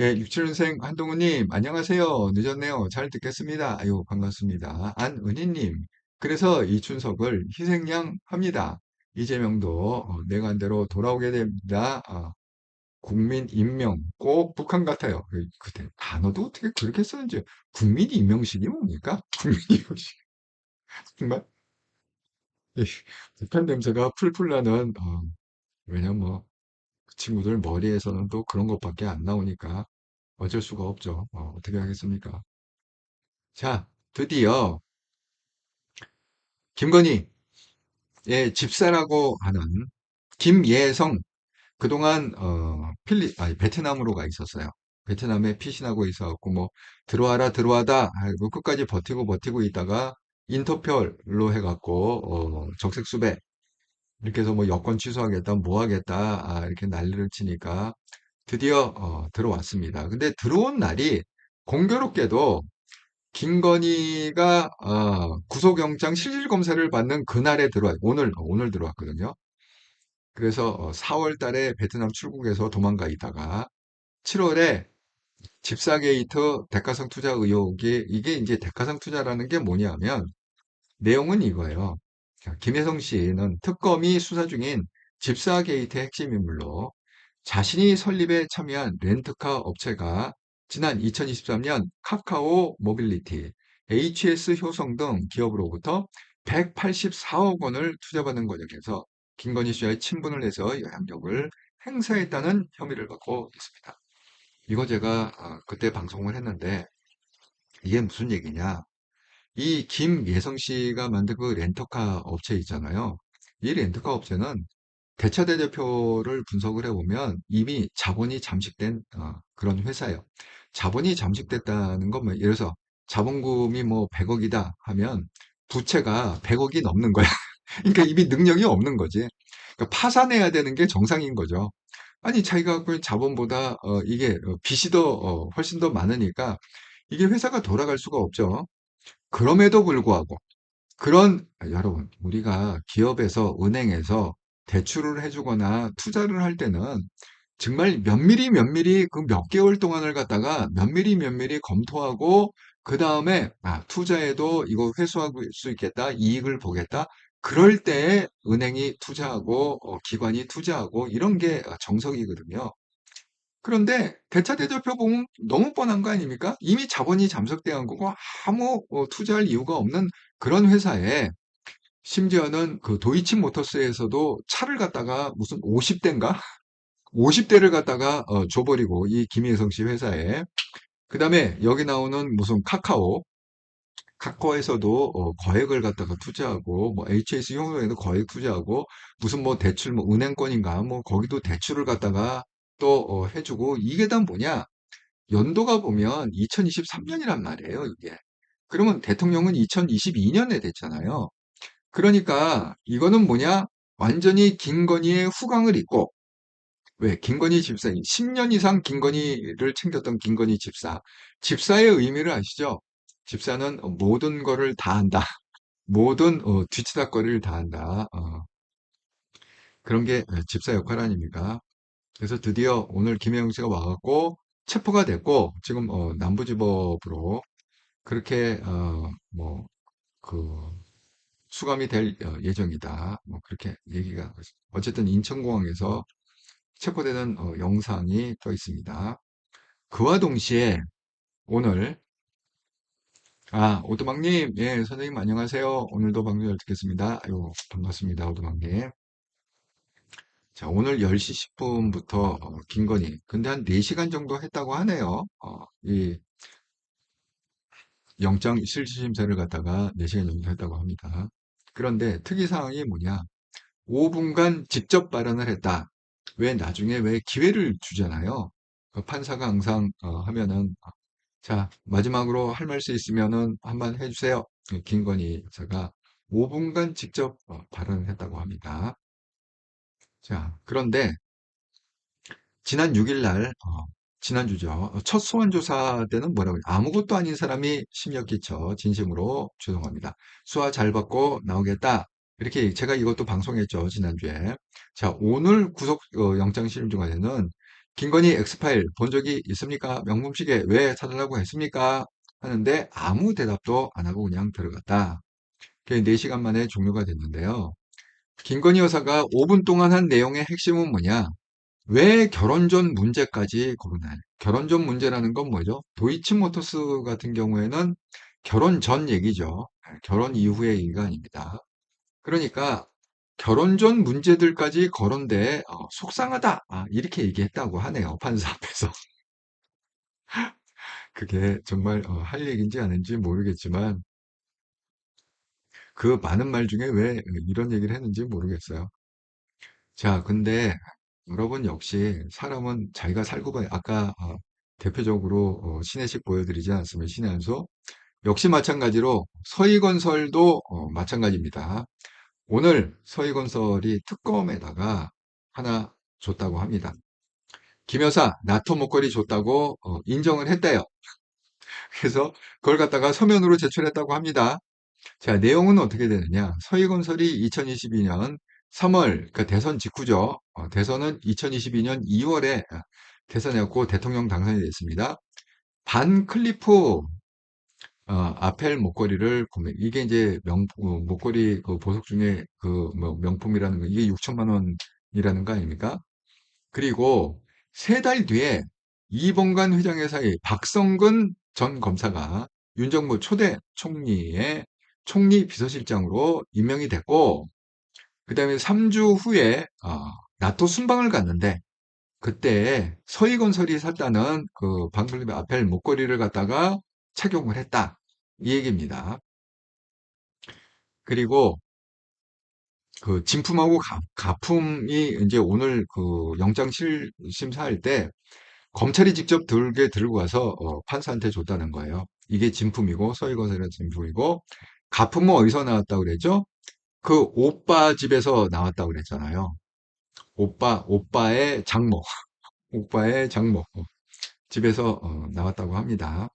예, 67년생 한동훈님, 안녕하세요. 늦었네요. 잘 듣겠습니다. 아유, 반갑습니다. 안은희님, 그래서 이춘석을 희생양 합니다. 이재명도 내관대로 돌아오게 됩니다. 국민 임명, 꼭 북한 같아요. 그때 단어도 어떻게 그렇게 쓰는지. 국민 임명식이 뭡니까? 국민 임명식. 정말 이 북한 냄새가 풀풀 나는, 왜냐면 뭐, 그 친구들 머리에서는 또 그런 것밖에 안 나오니까 어쩔 수가 없죠. 어떻게 하겠습니까? 자, 드디어 김건희의 집사라고 하는 김예성, 그동안 베트남으로 가 있었어요. 베트남에 피신하고 있어갖고, 뭐, 들어와라, 들어와다, 아이고, 끝까지 버티고 있다가, 인터폴로 해갖고, 적색수배, 이렇게 해서 뭐 여권 취소하겠다, 뭐 하겠다, 이렇게 난리를 치니까, 드디어, 들어왔습니다. 근데 들어온 날이, 공교롭게도, 김건희가, 구속영장 실질검사를 받는 그날에 오늘 들어왔거든요. 그래서 4월 달에 베트남 출국해서 도망가 있다가 7월에 집사 게이트 대가성 투자 의혹이 이게 이제 대가성 투자라는 게 뭐냐면 내용은 이거예요. 자, 김혜성 씨는 특검이 수사 중인 집사 게이트의 핵심 인물로 자신이 설립에 참여한 렌트카 업체가 지난 2023년 카카오 모빌리티, HS 효성 등 기업으로부터 184억 원을 투자받은 과정에서 김건희 씨와의 친분을 해서 영향력을 행사했다는 혐의를 받고 있습니다. 이거 제가 그때 방송을 했는데 이게 무슨 얘기냐? 이 김예성 씨가 만든 그 렌터카 업체 있잖아요. 이 렌터카 업체는 대차대 대표를 분석을 해보면 이미 자본이 잠식된 그런 회사예요. 자본이 잠식됐다는 건 뭐, 예를 들어서 자본금이 뭐 100억이다 하면 부채가 100억이 넘는 거야. 그러니까 이미 능력이 없는 거지. 그러니까 파산해야 되는 게 정상인 거죠. 아니, 자기가 갖고 있는 자본보다 이게 빚이 더 훨씬 더 많으니까 이게 회사가 돌아갈 수가 없죠. 그럼에도 불구하고 여러분, 우리가 기업에서, 은행에서 대출을 해주거나 투자를 할 때는 정말 면밀히 그 몇 개월 동안을 갖다가 면밀히 검토하고, 그 다음에, 투자해도 이거 회수할 수 있겠다, 이익을 보겠다. 그럴 때 은행이 투자하고, 기관이 투자하고, 이런 게 정석이거든요. 그런데 대차대조표 보면 너무 뻔한 거 아닙니까? 이미 자본이 잠식된 거고 아무 투자할 이유가 없는 그런 회사에 심지어는 그 도이치모터스에서도 차를 갖다가 무슨 50대인가? 50대를 갖다가 줘버리고 이 김혜성 씨 회사에 그 다음에 여기 나오는 무슨 카카오에서도 거액을 갖다가 투자하고 뭐 HS 효소에도 거액 투자하고 무슨 뭐 대출 뭐 은행권인가 뭐 거기도 대출을 갖다가 또 해주고 이게 다 뭐냐? 연도가 보면 2023년이란 말이에요, 이게. 그러면 대통령은 2022년에 됐잖아요. 그러니까 이거는 뭐냐? 완전히 김건희의 후광을 잇고, 왜? 김건희 집사, 10년 이상 김건희를 챙겼던 김건희 집사. 집사의 의미를 아시죠? 집사는 모든 거를 다 한다. 모든 뒤치다거리를 다 한다. 그런 게 집사 역할 아닙니까? 그래서 드디어 오늘 김혜영 씨가 와갖고 체포가 됐고 지금 남부지법으로 그렇게 뭐 그 수감이 될 예정이다. 뭐 그렇게 얘기가 어쨌든 인천공항에서 체포되는 영상이 떠 있습니다. 그와 동시에 오늘 오두막님, 예, 선생님 안녕하세요. 오늘도 방송 잘 듣겠습니다. 아유, 반갑습니다, 오두막님. 자, 오늘 10시 10분부터 김건희. 근데 한 4시간 정도 했다고 하네요. 이 영장 실질심사를 갖다가 4시간 정도 했다고 합니다. 그런데 특이사항이 뭐냐? 5분간 직접 발언을 했다. 왜 나중에 왜 기회를 주잖아요. 그 판사가 항상 하면은 자, 마지막으로 할 말씀 있으면은 한번 해주세요. 김건희 여사가 5분간 직접 발언을 했다고 합니다. 자, 그런데 지난 6일 날, 지난주죠. 첫 소환 조사 때는 뭐라고 해요? 아무것도 아닌 사람이 심력 끼쳐 진심으로 죄송합니다. 수화 잘 받고 나오겠다. 이렇게 제가 이것도 방송했죠. 지난주에. 자, 오늘 구속 영장 실임 중간에는 김건희 엑스파일 본 적이 있습니까? 명품시계 왜 사달라고 했습니까? 하는데 아무 대답도 안 하고 그냥 들어갔다. 그게 4시간 만에 종료가 됐는데요. 김건희 여사가 5분 동안 한 내용의 핵심은 뭐냐? 왜 결혼 전 문제까지 거론해? 결혼 전 문제라는 건 뭐죠? 도이치모터스 같은 경우에는 결혼 전 얘기죠. 결혼 이후의 얘기가 아닙니다. 그러니까 결혼 전 문제들까지 거론돼 속상하다. 이렇게 얘기했다고 하네요. 판사 앞에서. 그게 정말 할 얘기인지 아닌지 모르겠지만 그 많은 말 중에 왜 이런 얘기를 했는지 모르겠어요. 자, 근데 여러분 역시 사람은 자기가 살고 봐. 아까 대표적으로 신혜식 보여드리지 않았으면 신의 한 수. 역시 마찬가지로 서희건설도 마찬가지입니다. 오늘 서희건설이 특검에다가 하나 줬다고 합니다. 김 여사 나토 목걸이 줬다고 인정을 했대요. 그래서 그걸 갖다가 서면으로 제출했다고 합니다. 자, 내용은 어떻게 되느냐? 서희건설이 2022년 3월, 그러니까 대선 직후죠. 대선은 2022년 2월에 대선이었고 대통령 당선이 됐습니다. 반 클리프 아펠 목걸이를 구매. 이게 이제 목걸이 그 보석 중에 그 뭐 명품이라는 거, 이게 6천만 원이라는 거 아닙니까? 그리고 세 달 뒤에 이봉관 회장의 사이 박성근 전 검사가 윤정부 초대 총리의 총리 비서실장으로 임명이 됐고, 그 다음에 3주 후에 나토 순방을 갔는데, 그때 서희건설이 샀다는 그 방클리프 아펠 목걸이를 갖다가 착용을 했다. 이 얘기입니다. 그리고 그 진품하고 가품이 이제 오늘 그 영장 심사할 때 검찰이 직접 들고 가서 판사한테 줬다는 거예요. 이게 진품이고 서희건설의 진품이고 가품은 어디서 나왔다고 그랬죠? 그 오빠 집에서 나왔다고 그랬잖아요. 오빠의 장모, 오빠의 장모 집에서 나왔다고 합니다.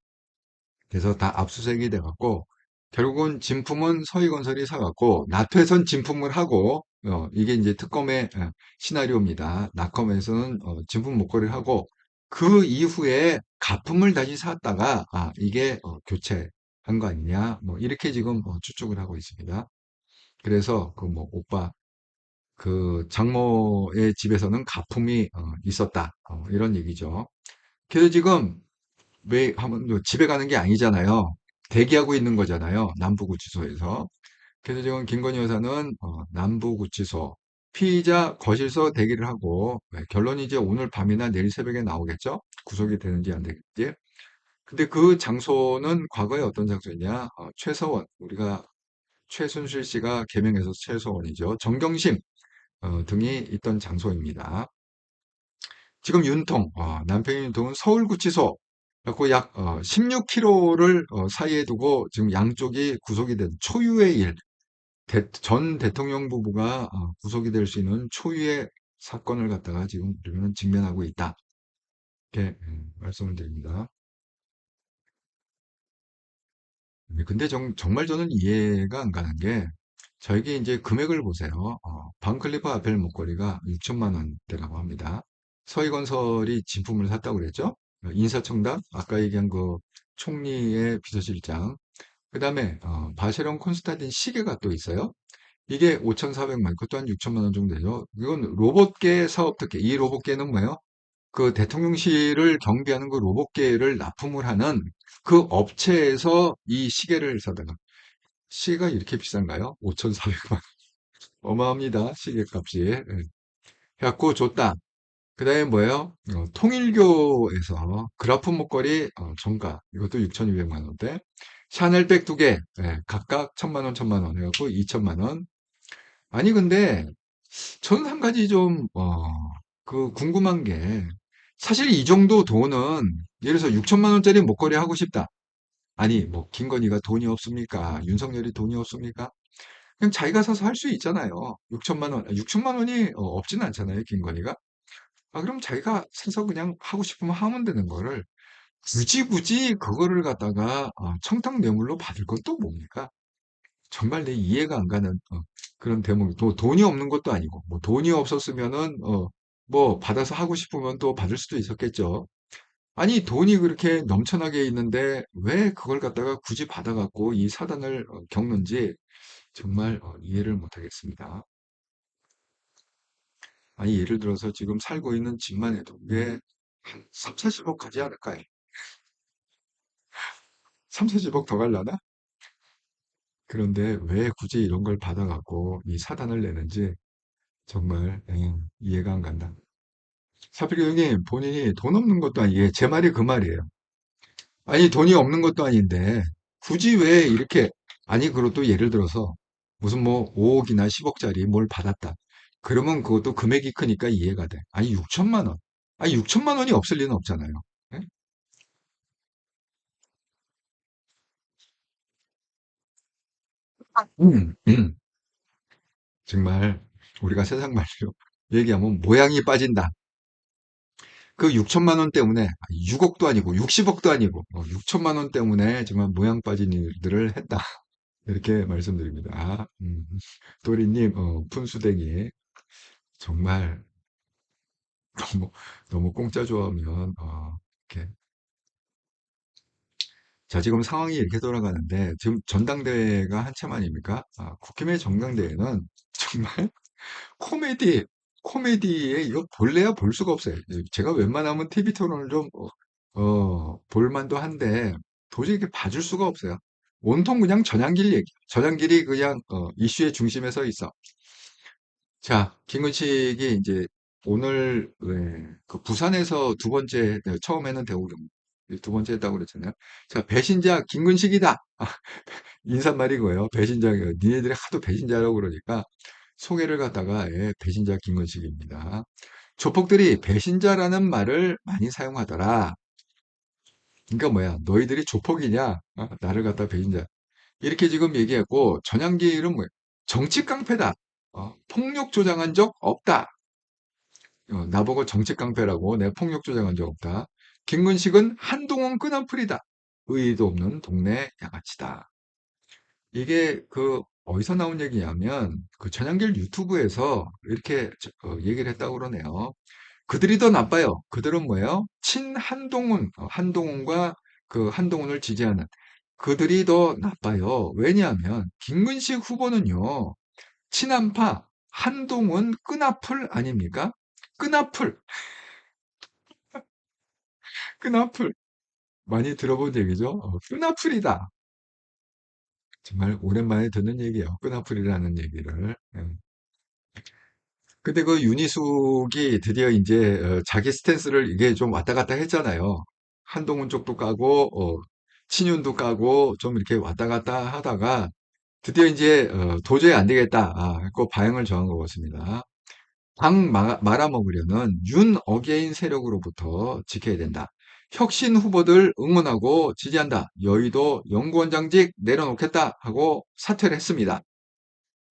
그래서 다 압수수색이 돼갖고 결국은 진품은 서희건설이 사갖고 나토에선 진품을 하고 이게 이제 특검의 시나리오입니다. 나컴에서는 진품 목걸이를 하고 그 이후에 가품을 다시 샀다가 이게 교체한 거 아니냐 뭐 이렇게 지금 추측을 하고 있습니다. 그래서 그 뭐 오빠 그 장모의 집에서는 가품이 있었다 이런 얘기죠. 그래서 지금 왜 하면 집에 가는 게 아니잖아요. 대기하고 있는 거잖아요. 남부구치소에서. 그래서 지금 김건희 여사는 남부구치소 피의자 거실서 대기를 하고 결론이 이제 오늘 밤이나 내일 새벽에 나오겠죠. 구속이 되는지 안 되는지. 근데 그 장소는 과거에 어떤 장소였냐? 최서원 우리가 최순실 씨가 개명해서 최서원이죠. 정경심 등이 있던 장소입니다. 지금 남편 윤통은 서울구치소 그래갖고 약 16km를 사이에 두고 지금 양쪽이 구속이 된 초유의 일, 전 대통령 부부가 구속이 될 수 있는 초유의 사건을 갖다가 지금 우리는 직면하고 있다. 이렇게 말씀을 드립니다. 근데 정말 저는 이해가 안 가는 게 저에게 이제 금액을 보세요. 반클리프 아펠 목걸이가 6천만 원대라고 합니다. 서희건설이 진품을 샀다고 그랬죠? 인사청탁, 아까 얘기한 그 총리의 비서실장, 그 다음에 바쉐론 콘스탄틴 시계가 또 있어요. 이게 5,400만, 그것도 한 6천만 원 정도 되죠. 이건 로봇계 사업 특혜. 이 로봇계는 뭐예요? 그 대통령실을 경비하는 그 로봇계를 납품을 하는 그 업체에서 이 시계를 사다가 시계가 이렇게 비싼가요? 5,400만. 어마합니다. 시계값이. 예. 해갖고 줬다. 그 다음에 뭐예요? 통일교에서 그라프 목걸이 정가. 이것도 6,200만 원대. 샤넬백 두 개. 예, 각각 1,000만 원, 1,000만 원 해갖고 2천만 원. 아니 근데 저는 한 가지 좀 그 궁금한 게 사실 이 정도 돈은 예를 들어서 6천만 원짜리 목걸이 하고 싶다. 아니 뭐 김건희가 돈이 없습니까? 윤석열이 돈이 없습니까? 그냥 자기가 사서 할 수 있잖아요. 6천만 원, 6천만 원이 없진 않잖아요, 김건희가. 그럼 자기가 사서 그냥 하고 싶으면 하면 되는 거를 굳이 그거를 갖다가 청탁 뇌물로 받을 건 또 뭡니까? 정말 내 이해가 안 가는 그런 대목. 돈이 없는 것도 아니고 뭐 돈이 없었으면은 뭐 받아서 하고 싶으면 또 받을 수도 있었겠죠. 아니 돈이 그렇게 넘쳐나게 있는데 왜 그걸 갖다가 굳이 받아갖고 이 사단을 겪는지 정말 이해를 못하겠습니다. 아니 예를 들어서 지금 살고 있는 집만 해도 왜 한 3, 40억 가지 않을까요? 3, 40억 더 갈라나? 그런데 왜 굳이 이런 걸 받아갖고 이 사단을 내는지 정말 이해가 안 간다. 사필이 형님 본인이 돈 없는 것도 아니에요. 제 말이 그 말이에요. 아니 돈이 없는 것도 아닌데 굳이 왜 이렇게 아니 그것도 예를 들어서 무슨 뭐 5억이나 10억짜리 뭘 받았다. 그러면 그것도 금액이 크니까 이해가 돼. 아니 6천만 원. 아니 6천만 원이 없을 리는 없잖아요. 예? 음, 음. 정말 우리가 세상 말로 얘기하면 모양이 빠진다. 그 6천만 원 때문에 6억도 아니고 60억도 아니고 6천만 원 때문에 정말 모양 빠진 일들을 했다. 이렇게 말씀드립니다. 도리님, 푼수댕이 정말 너무 너무 공짜 좋아하면 이렇게 자 지금 상황이 이렇게 돌아가는데 지금 전당대회가 한참 아닙니까? 국힘의 전당대회는 정말 코미디, 코미디에 이거 볼래야 볼 수가 없어요. 제가 웬만하면 TV 토론을 좀, 볼만도 한데, 도저히 이렇게 봐줄 수가 없어요. 온통 그냥 전향길 얘기. 전향길이 그냥, 이슈의 중심에 서 있어. 자, 김근식이 이제 오늘, 그 부산에서 두 번째, 네, 처음에는 대우경, 두 번째 했다고 그랬잖아요. 자, 배신자 김근식이다. 인사말이고요. 배신자, 니네들이 하도 배신자라고 그러니까 소개를 갖다가 배신자 김건식입니다. 조폭들이 배신자라는 말을 많이 사용하더라. 그러니까 뭐야? 너희들이 조폭이냐? 나를 갖다 배신자. 이렇게 지금 얘기했고 전향기는 뭐야? 정치 깡패다. 폭력 조장한 적 없다. 나보고 정치 깡패라고 내 폭력 조장한 적 없다. 김근식은 한동훈 끈한풀이다. 의의도 없는 동네 양아치다. 이게 그 어디서 나온 얘기냐면 그 전향길 유튜브에서 이렇게 얘기를 했다고 그러네요. 그들이 더 나빠요. 그들은 뭐예요? 친한동훈, 한동훈과 그 한동훈을 지지하는 그들이 더 나빠요. 왜냐하면 김근식 후보는요. 친한파 한동훈 끈앞풀 아닙니까? 끈앞풀, 끈앞풀 많이 들어본 얘기죠. 끈앞풀이다. 정말 오랜만에 듣는 얘기예요. 끈앞풀이라는 얘기를. 근데 그 윤희숙이 드디어 이제 자기 스탠스를 이게 좀 왔다 갔다 했잖아요. 한동훈 쪽도 까고 친윤도 까고 좀 이렇게 왔다 갔다 하다가 드디어 이제 도저히 안 되겠다. 그 방향을 정한 것 같습니다. 당 말아먹으려는 윤 어게인 세력으로부터 지켜야 된다. 혁신 후보들 응원하고 지지한다. 여의도 연구원장직 내려놓겠다 하고 사퇴를 했습니다.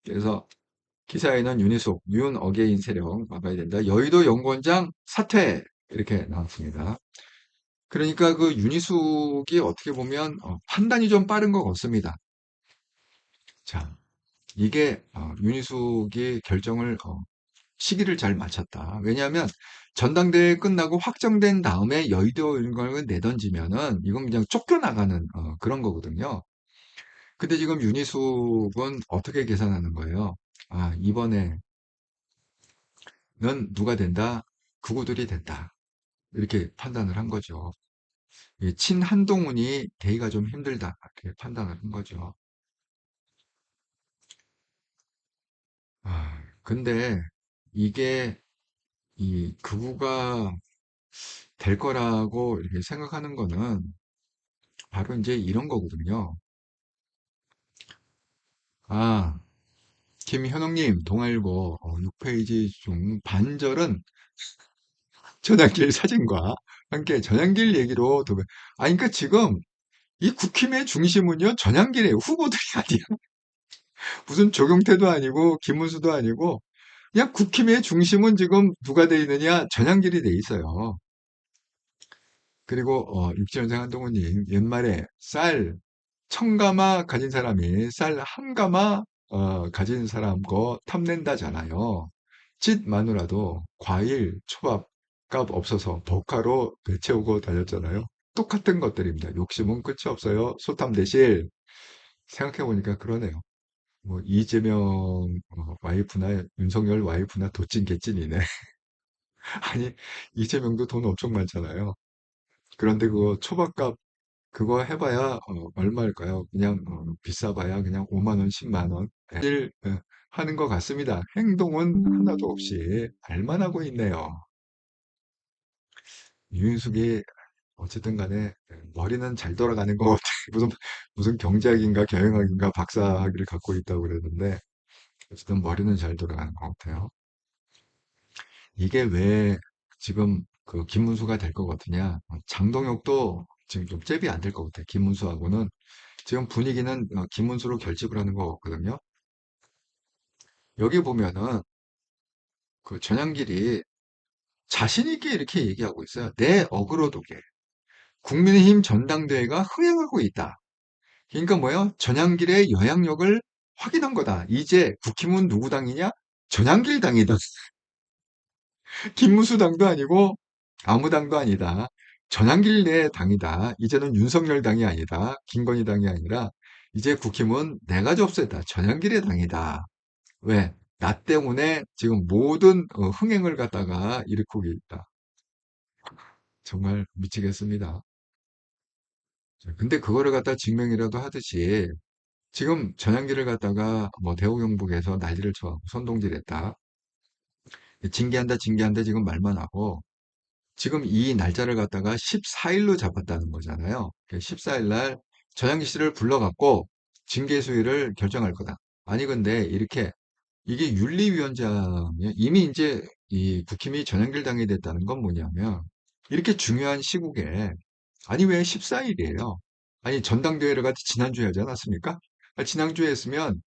그래서 기사에는 윤희숙, 윤 어게인 세력 막아야 된다. 여의도 연구원장 사퇴 이렇게 나왔습니다. 그러니까 그 윤희숙이 어떻게 보면 판단이 좀 빠른 것 같습니다. 자, 이게 윤희숙이 결정을 시기를 잘 맞췄다. 왜냐하면 전당대회 끝나고 확정된 다음에 여의도 연구원을 내던지면은 이건 그냥 쫓겨나가는 그런 거거든요. 근데 지금 윤희숙은 어떻게 계산하는 거예요? 이번에 는 누가 된다? 극우들이 된다. 이렇게 판단을 한 거죠. 친한동훈이 대의가 좀 힘들다. 이렇게 판단을 한 거죠. 근데 이게 이 극우가 될 거라고 이렇게 생각하는 거는 바로 이제 이런 거거든요. 아, 김현웅님, 동아일보 6페이지 중 반절은 전환길 사진과 함께 전환길 얘기로 그러니까 지금 이 국힘의 중심은요, 전향길의 후보들이 아니야. 무슨 조경태도 아니고, 김문수도 아니고, 그냥 국힘의 중심은 지금 누가 돼 있느냐? 전향길이 돼 있어요. 그리고, 육지연생 한동훈님, 옛말에 쌀, 천 가마 가진 사람이 쌀 한 가마, 가진 사람 거 탐낸다잖아요. 집 마누라도 과일, 초밥 값 없어서 버카로 배 채우고 다녔잖아요. 똑같은 것들입니다. 욕심은 끝이 없어요. 소탐 대실. 생각해보니까 그러네요. 뭐 이재명 와이프나 윤석열 와이프나 도찐 개찐이네. 아니 이재명도 돈 엄청 많잖아요. 그런데 그거 초밥값 그거 해봐야 얼마일까요? 그냥 비싸봐야 그냥 5만 원, 10만 원 일 하는 것 같습니다. 행동은 하나도 없이 말만 하고 있네요. 유인숙이 어쨌든 간에 머리는 잘 돌아가는 것 같아요. 무슨 경제학인가 경영학인가 박사학위를 갖고 있다고 그랬는데 어쨌든 머리는 잘 돌아가는 것 같아요. 이게 왜 지금 그 김문수가 될 것 같으냐? 장동혁도 지금 좀 잽이 안 될 것 같아. 김문수하고는 지금 분위기는 김문수로 결집을 하는 것 같거든요. 여기 보면은 그 전향길이 자신 있게 이렇게 얘기하고 있어요. 내 어그로독에 국민의힘 전당대회가 흥행하고 있다. 그러니까 뭐예요? 전향길의 영향력을 확인한 거다. 이제 국힘은 누구 당이냐? 전향길 당이다. 김문수 당도 아니고 아무 당도 아니다. 전향길 내 당이다. 이제는 윤석열 당이 아니다. 김건희 당이 아니라 이제 국힘은 내가 접수했다. 전향길의 당이다. 왜? 나 때문에 지금 모든 흥행을 갖다가 일으키고 있다. 정말 미치겠습니다. 근데 그거를 갖다 증명이라도 하듯이 지금 전향기를 갖다가 뭐 대우경북에서 난리를 쳐 선동질했다. 징계한다 징계한다 지금 말만 하고 지금 이 날짜를 갖다가 14일로 잡았다는 거잖아요. 14일 날 전향기 씨를 불러갖고 징계 수위를 결정할 거다. 아니 근데 이렇게 이게 윤리위원장이 이미 이제 이 국힘이 전향길 당이 됐다는 건 뭐냐면 이렇게 중요한 시국에 아니 왜 14일이에요? 아니 전당대회를 같이 지난주에 하지 않았습니까? 지난주에 했으면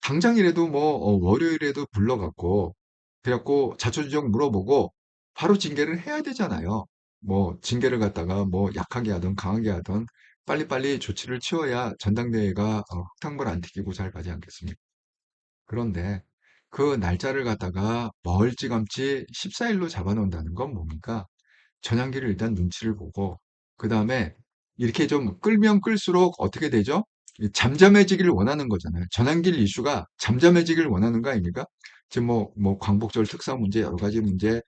당장이라도 뭐 월요일에도 불러갖고 그래갖고 자초지종 물어보고 바로 징계를 해야 되잖아요. 뭐 징계를 갖다가 뭐 약하게 하든 강하게 하든 빨리빨리 조치를 취해야 전당대회가 흙탕물 안 튀기고 잘 가지 않겠습니까? 그런데 그 날짜를 갖다가 멀찌감치 14일로 잡아놓는다는 건 뭡니까? 전환기를 일단 눈치를 보고 그 다음에 이렇게 좀 끌면 끌수록 어떻게 되죠? 이 잠잠해지기를 원하는 거잖아요. 전환길 이슈가 잠잠해지기를 원하는 거 아닙니까? 지금 뭐 광복절 특사 문제 여러 가지 문제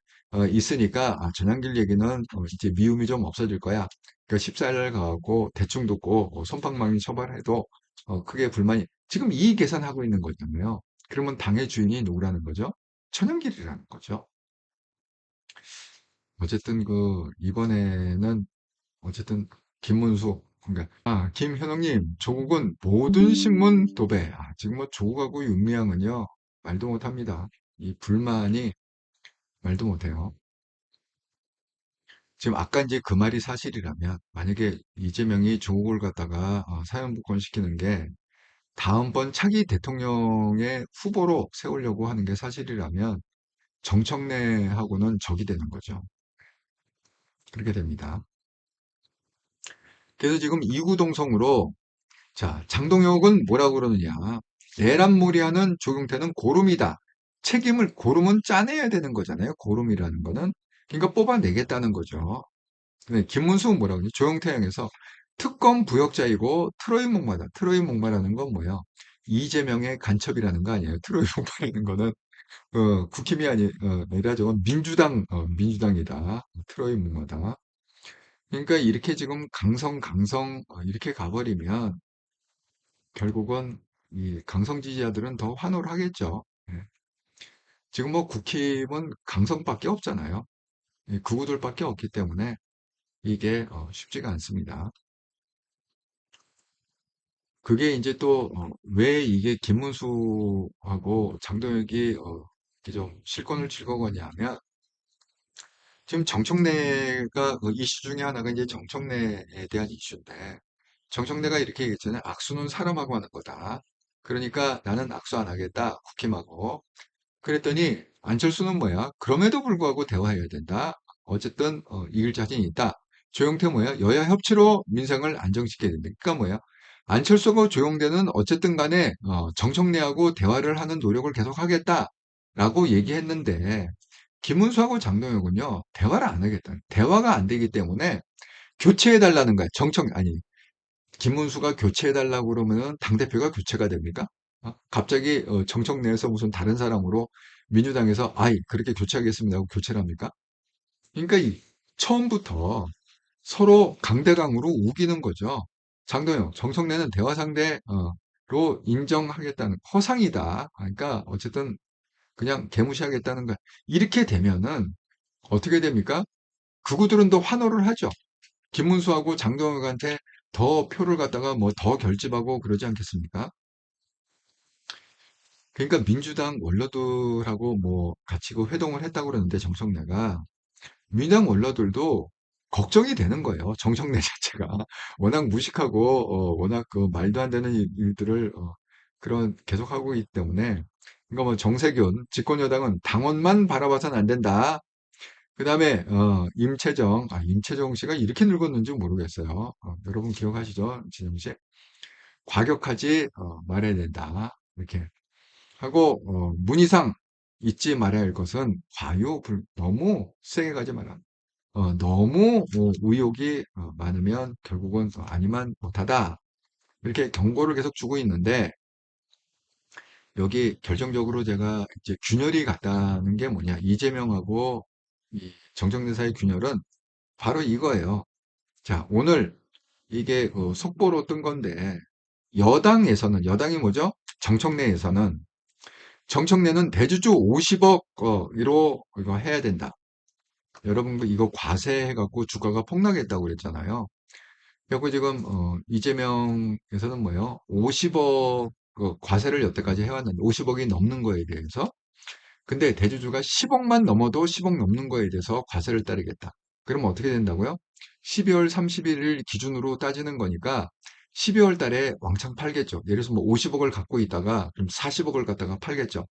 있으니까 전환길 얘기는 이제 미움이 좀 없어질 거야. 그러니까 14일 가고 대충 듣고 솜방망이 처벌해도 크게 불만이 지금 이 계산하고 있는 거잖아요. 그러면 당의 주인이 누구라는 거죠? 전환길이라는 거죠. 어쨌든 이번에는 어쨌든 김문수 그러니까 김현웅님 조국은 모든 신문 도배 지금 뭐 조국하고 윤미향은요 말도 못합니다. 이 불만이 말도 못해요. 지금 아까 이제 그 말이 사실이라면 만약에 이재명이 조국을 갖다가 사면복권 시키는 게 다음번 차기 대통령의 후보로 세우려고 하는 게 사실이라면 정청래하고는 적이 되는 거죠. 그렇게 됩니다. 그래서 지금 이구동성으로 자, 장동혁은 뭐라고 그러느냐. 내란몰이하는 조경태는 고름이다. 책임을 고름은 짜내야 되는 거잖아요. 고름이라는 거는. 그러니까 뽑아내겠다는 거죠. 근데 김문수는 뭐라고 그러냐. 조경태 향해서 특검 부역자이고 트로이 목마다. 트로이 목마라는 건 뭐예요? 이재명의 간첩이라는 거 아니에요. 트로이 목마라는 거는 국힘이 아니라 저건 민주당이다. 트로이 목마다. 그러니까 이렇게 지금 강성 이렇게 가버리면 결국은 이 강성 지지자들은 더 환호를 하겠죠. 예. 지금 뭐 국힘은 강성밖에 없잖아요. 이 극우들밖에 없기 때문에 이게 쉽지가 않습니다. 그게 이제 또 왜 이게 김문수하고 장동혁이 이렇게 좀 실권을 쥐고거냐 하면 지금 정청래가 이슈 중에 하나가 이제 정청래에 대한 이슈인데 정청래가 이렇게 얘기했잖아요. 악수는 사람하고 하는 거다. 그러니까 나는 악수 안 하겠다. 국힘하고. 그랬더니 안철수는 뭐야? 그럼에도 불구하고 대화해야 된다. 어쨌든 이길 자신이 있다. 조영태 뭐야? 여야 협치로 민생을 안정시켜야 된다. 그러니까 뭐야? 안철수고 조영태는 어쨌든 간에 정청래하고 대화를 하는 노력을 계속 하겠다라고 얘기했는데 김문수하고 장동혁은요. 대화를 안 하겠다. 대화가 안 되기 때문에 교체해달라는 거야. 아니 김문수가 교체해달라고 그러면은 당대표가 교체가 됩니까? 갑자기 정청래에서 무슨 다른 사람으로 민주당에서 아이 그렇게 교체하겠습니다 하고 교체를 합니까? 그러니까 처음부터 서로 강대강으로 우기는 거죠. 장동영, 정청래는 대화 상대로 인정하겠다는 허상이다. 그러니까 어쨌든 그냥 개무시하겠다는 거야. 이렇게 되면은 어떻게 됩니까? 극우들은 더 환호를 하죠. 김문수하고 장동혁한테 더 표를 갖다가 뭐 더 결집하고 그러지 않겠습니까? 그러니까 민주당 원로들하고 뭐 같이 그 회동을 했다고 그러는데 정청래가 민주당 원로들도 걱정이 되는 거예요. 정청래 자체가. 워낙 무식하고, 워낙 그 말도 안 되는 일들을, 그런, 계속하고 있기 때문에. 그러니까 뭐 정세균, 집권여당은 당원만 바라봐서는 안 된다. 그 다음에, 임채정 씨가 이렇게 늙었는지 모르겠어요. 여러분 기억하시죠? 지정 씨? 과격하지, 말해야 된다. 이렇게 하고, 문희상 잊지 말아야 할 것은 너무 세게 가지 마라. 너무 의욕이 많으면 결국은 아니만 못하다. 이렇게 경고를 계속 주고 있는데 여기 결정적으로 제가 이제 균열이 같다는 게 뭐냐. 이재명하고 이 정청래 사이 균열은 바로 이거예요. 자, 오늘 이게 속보로 뜬 건데 여당이 뭐죠? 정청래는 대주주 50억 으로 이거 해야 된다. 여러분 이거 과세해갖고 주가가 폭락했다고 그랬잖아요. 그리고 지금 이재명에서는 뭐예요? 50억 과세를 여태까지 해왔는데 50억이 넘는 거에 대해서 근데 대주주가 10억만 넘어도 10억 넘는 거에 대해서 과세를 따르겠다. 그러면 어떻게 된다고요? 12월 31일 기준으로 따지는 거니까 12월 달에 왕창 팔겠죠. 예를 들어서 뭐 50억을 갖고 있다가 그럼 40억을 갖다가 팔겠죠.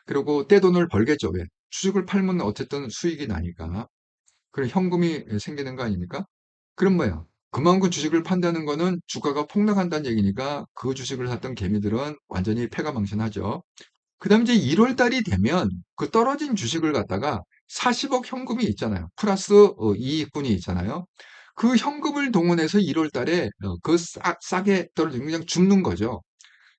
그리고 떼돈을 벌겠죠. 왜? 주식을 팔면 어쨌든 수익이 나니까. 그런 현금이 생기는 거 아닙니까? 그럼 뭐야? 그만큼 주식을 판다는 거는 주가가 폭락한다는 얘기니까 그 주식을 샀던 개미들은 완전히 패가망신하죠. 그 다음 이제 1월 달이 되면 그 떨어진 주식을 갖다가 40억 현금이 있잖아요. 플러스 이익분이 있잖아요. 그 현금을 동원해서 1월 달에 그 싸게 떨어지면 그냥 줍는 거죠.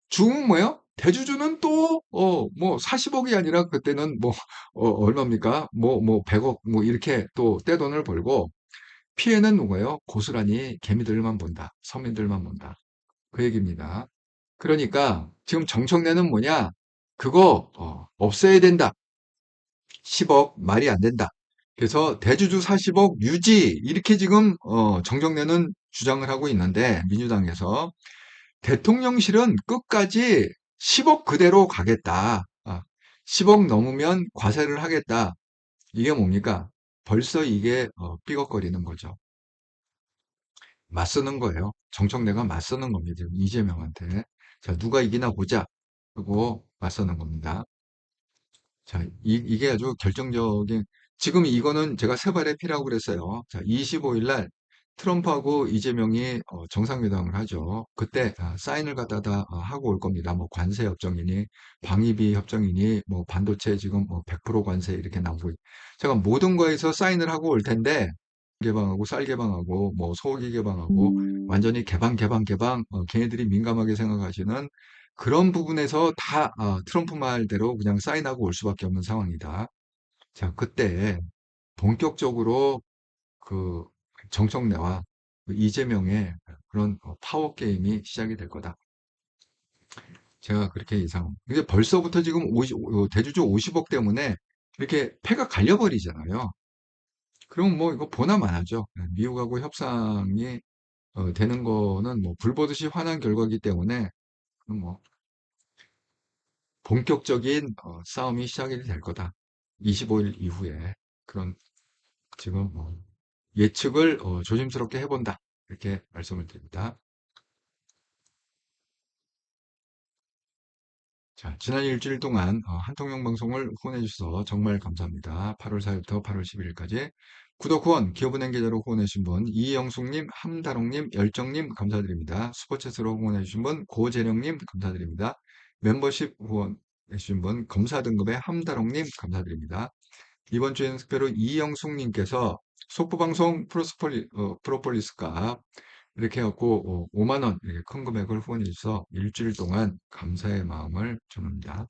죽으면 뭐예요? 대주주는 또, 뭐, 40억이 아니라 그때는 뭐, 얼마입니까? 100억, 뭐, 이렇게 또 떼돈을 벌고, 피해는 누구예요? 고스란히 개미들만 본다. 서민들만 본다. 그 얘기입니다. 그러니까, 지금 정청래는 뭐냐? 그거, 없애야 된다. 10억, 말이 안 된다. 그래서 대주주 40억 유지, 이렇게 지금, 정청래는 주장을 하고 있는데, 민주당에서. 대통령실은 끝까지 10억 그대로 가겠다. 10억 넘으면 과세를 하겠다. 이게 뭡니까? 벌써 이게 삐걱거리는 거죠. 맞서는 거예요. 정청래가 맞서는 겁니다. 지금 이재명한테. 자, 누가 이기나 보자. 그리고 맞서는 겁니다. 자, 이게 아주 결정적인, 지금 이거는 제가 세 발의 피라고 그랬어요. 자, 25일 날 트럼프하고 이재명이 정상회담을 하죠. 그때 사인을 갖다가 하고 올 겁니다. 뭐 관세 협정이니, 방위비 협정이니, 뭐 반도체 지금 뭐 100% 관세 이렇게 나오고, 제가 모든 거에서 사인을 하고 올 텐데, 개방하고 쌀 개방하고 뭐 소고기 개방하고 완전히 개방 걔네들이 민감하게 생각하시는 그런 부분에서 다 트럼프 말대로 그냥 사인하고 올 수밖에 없는 상황이다. 자, 그때 본격적으로 그 정청래와 그 이재명의 그런 파워 게임이 시작이 될 거다. 제가 그렇게 예상. 근데 벌써부터 지금 대주주 50억 때문에 이렇게 패가 갈려버리잖아요. 그럼 뭐 이거 보나마나죠. 미국하고 협상이 되는 거는 뭐 불보듯이 환한 결과이기 때문에 뭐 본격적인 싸움이 시작이 될 거다. 25일 이후에 그런 지금 예측을 조심스럽게 해본다. 이렇게 말씀을 드립니다. 자, 지난 일주일 동안 한통용 방송을 후원해 주셔서 정말 감사합니다. 8월 4일부터 8월 11일까지 구독 후원, 기업은행 계좌로 후원해 주신 분 이영숙님, 함다롱님, 열정님 감사드립니다. 슈퍼챗으로 후원해 주신 분 고재령님 감사드립니다. 멤버십 후원해 주신 분 검사 등급의 함다롱님 감사드립니다. 이번 주에는 특별히 이영숙님께서 속보방송 프로폴리스 값 이렇게 해갖고 5만 원 이렇게 큰 금액을 후원해 주셔서 일주일 동안 감사의 마음을 전합니다.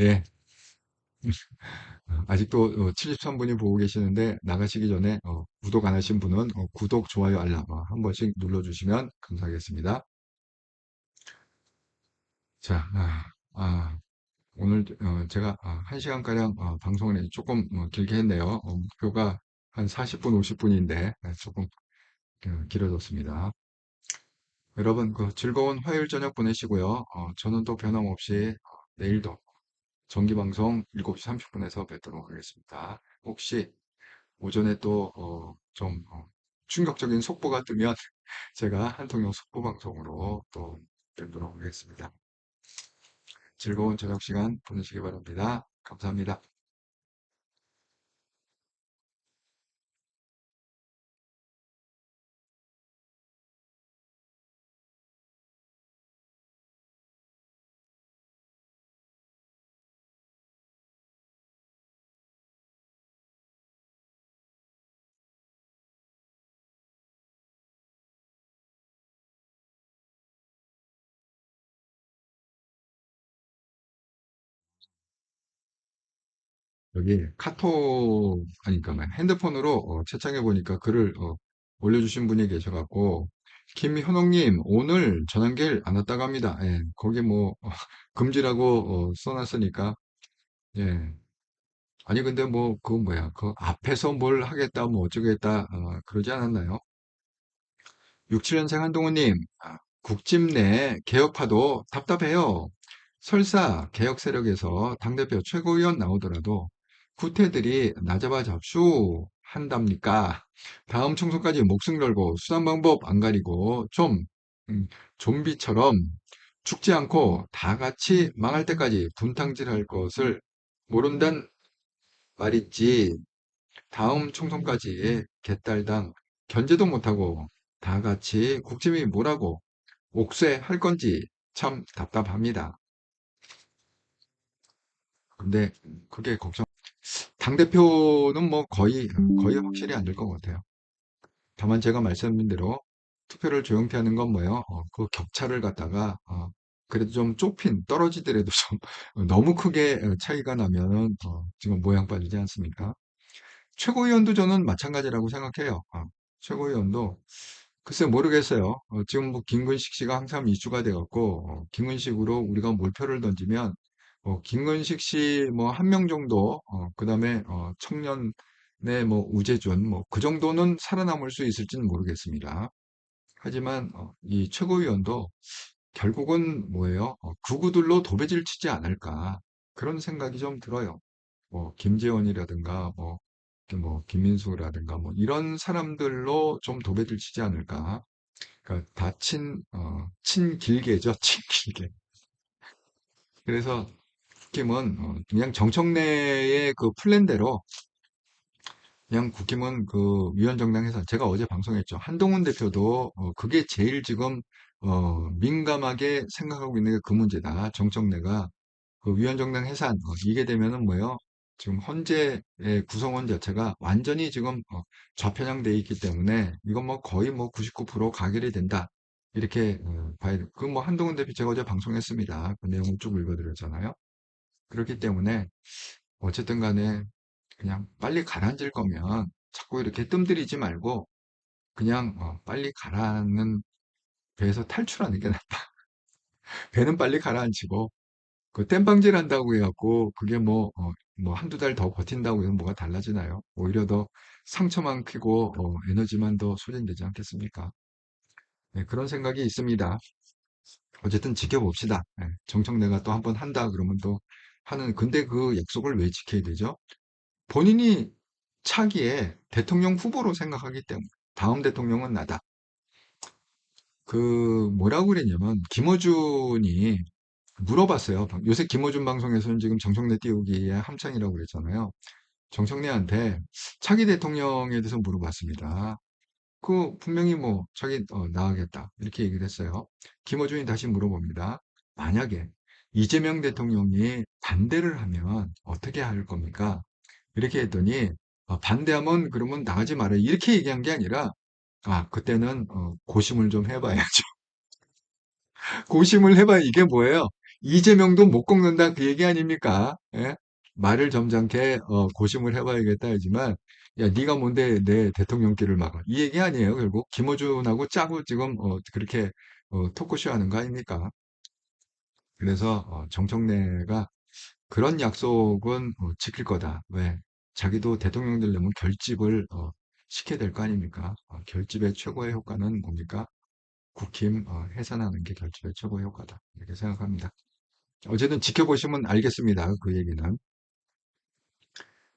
예, 아직도 73분이 보고 계시는데 나가시기 전에 구독 안 하신 분은 구독, 좋아요, 알람 한 번씩 눌러주시면 감사하겠습니다. 자, 오늘 제가 1시간가량 방송을 조금 길게 했네요. 목표가 한 40분, 50분인데 조금 길어졌습니다. 여러분, 그 즐거운 화요일 저녁 보내시고요. 저는 또 변함없이 내일도 정기방송 7시 30분에서 뵙도록 하겠습니다. 혹시 오전에 또, 좀, 충격적인 속보가 뜨면 제가 한통역 속보 방송으로 또 뵙도록 하겠습니다. 즐거운 저녁 시간 보내시기 바랍니다. 감사합니다. 여기 카톡, 아니, 그러니까 핸드폰으로 채팅해 보니까 글을 올려주신 분이 계셔갖고, 김현옥님, 오늘 전환길 안 왔다고 합니다. 예, 거기 뭐, 금지라고 써놨으니까, 예. 아니, 근데 뭐, 그 뭐야, 그 앞에서 뭘 하겠다, 뭐 어쩌겠다, 그러지 않았나요? 67년생 한동훈님, 국집 내 개혁파도 답답해요. 설사 개혁 세력에서 당대표 최고위원 나오더라도 구태들이 나잡아 잡수 한답니까? 다음 총선까지 목숨 걸고 수단 방법 안 가리고 좀 좀비처럼 죽지 않고 다 같이 망할 때까지 분탕질할 것을 모른단 말있지. 다음 총선까지 개딸당 견제도 못하고 다 같이 국짐이 뭐라고 옥쇄할 건지 참 답답합니다. 근데 그게 걱정. 당대표는 뭐 거의 확실히 안 될 것 같아요. 다만 제가 말씀드린 대로 투표를 조용히 하는 건 뭐예요? 그 격차를 갖다가 그래도 좀 좁힌 떨어지더라도 좀 너무 크게 차이가 나면은 지금 모양 빠지지 않습니까? 최고위원도 저는 마찬가지라고 생각해요. 최고위원도 글쎄 모르겠어요. 지금 뭐 김근식 씨가 항상 이슈가 돼갖고 김근식으로 우리가 몰표를 던지면 김근식 씨 뭐 한 명 정도 그다음에 청년의 뭐 우재준 뭐 그 정도는 살아남을 수 있을지는 모르겠습니다. 하지만 이 최고위원도 결국은 뭐예요? 극우들로 도배질 치지 않을까 그런 생각이 좀 들어요. 뭐 김재원이라든가 뭐 김민수라든가 뭐 이런 사람들로 좀 도배를 치지 않을까. 그러니까 다 친길계죠, 친길계. 그래서 국힘은 그냥 정청래의 그 플랜대로 그냥 국힘은 그 위원정당 해산 제가 어제 방송했죠. 한동훈 대표도 그게 제일 지금 민감하게 생각하고 있는 게 그 문제다. 정청래가 그 위원정당 해산 이게 되면은 뭐예요? 지금 헌재의 구성원 자체가 완전히 지금 좌편향돼 있기 때문에 이건 뭐 거의 뭐 99% 가결이 된다. 이렇게 봐야 돼. 그 뭐 한동훈 대표 제가 어제 방송했습니다. 그 내용을 쭉 읽어드렸잖아요. 그렇기 때문에 어쨌든 간에 그냥 빨리 가라앉을 거면 자꾸 이렇게 뜸들이지 말고 그냥 빨리 가라앉는 배에서 탈출하는 게 낫다. 배는 빨리 가라앉히고 그 땜빵질 한다고 해갖고 그게 뭐 한두 달 더 버틴다고 해서 뭐가 달라지나요? 오히려 더 상처만 크고 에너지만 더 소진되지 않겠습니까? 네, 그런 생각이 있습니다. 어쨌든 지켜봅시다. 네, 정청래가 또 한번 한다 그러면 또 하는 근데 그 약속을 왜 지켜야 되죠? 본인이 차기에 대통령 후보로 생각하기 때문에 다음 대통령은 나다. 그 뭐라고 그랬냐면 김어준이 물어봤어요. 요새 김어준 방송에서는 지금 정청래 띄우기에 한창이라고 그랬잖아요. 정청래한테 차기 대통령에 대해서 물어봤습니다. 그 분명히 뭐 자기 나가겠다 이렇게 얘기를 했어요. 김어준이 다시 물어봅니다. 만약에 이재명 대통령이 반대를 하면 어떻게 할 겁니까? 이렇게 했더니 반대하면 그러면 나가지 말아요. 이렇게 얘기한 게 아니라 그때는 고심을 좀 해봐야죠. 고심을 해봐야 이게 뭐예요? 이재명도 못 꺾는다 그 얘기 아닙니까? 예? 말을 점잖게 고심을 해봐야겠다 하지만 야 네가 뭔데 내 대통령길을 막아 이 얘기 아니에요. 결국 김어준하고 짜고 지금 그렇게 토크쇼 하는 거 아닙니까? 그래서 정청래가 그런 약속은 지킬 거다. 왜? 자기도 대통령 되려면 결집을 시켜야 될 거 아닙니까? 결집의 최고의 효과는 뭡니까? 국힘 해산하는 게 결집의 최고의 효과다. 이렇게 생각합니다. 어쨌든 지켜보시면 알겠습니다. 그 얘기는.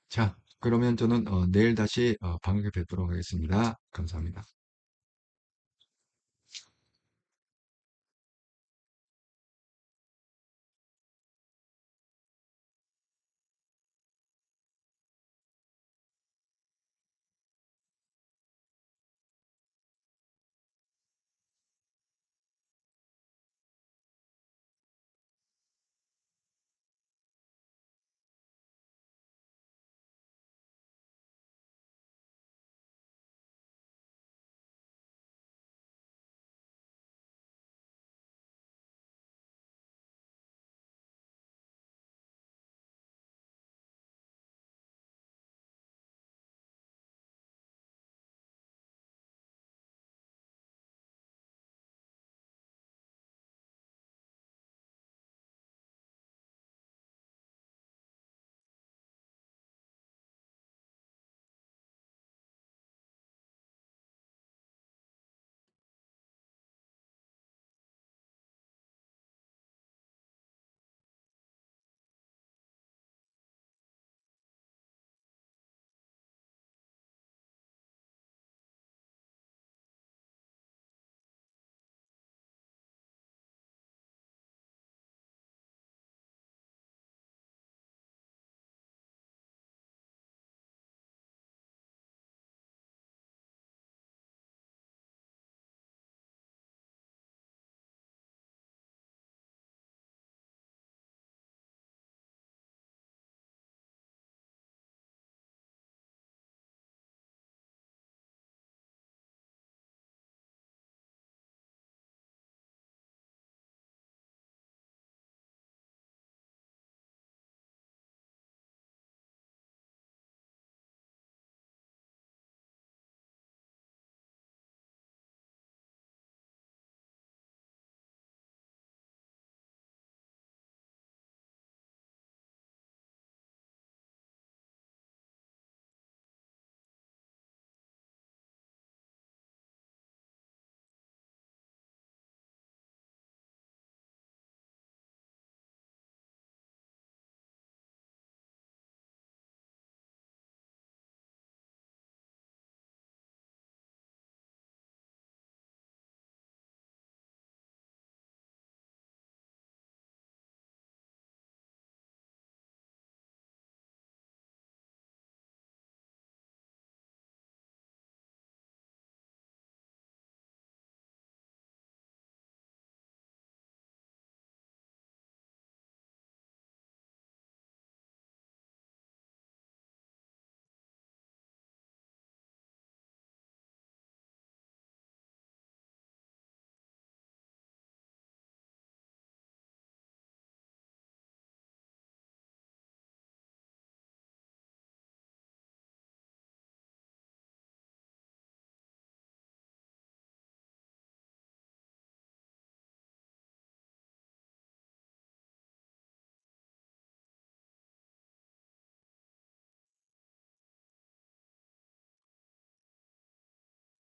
자, 그러면 저는 내일 다시 방학에 뵙도록 하겠습니다. 감사합니다.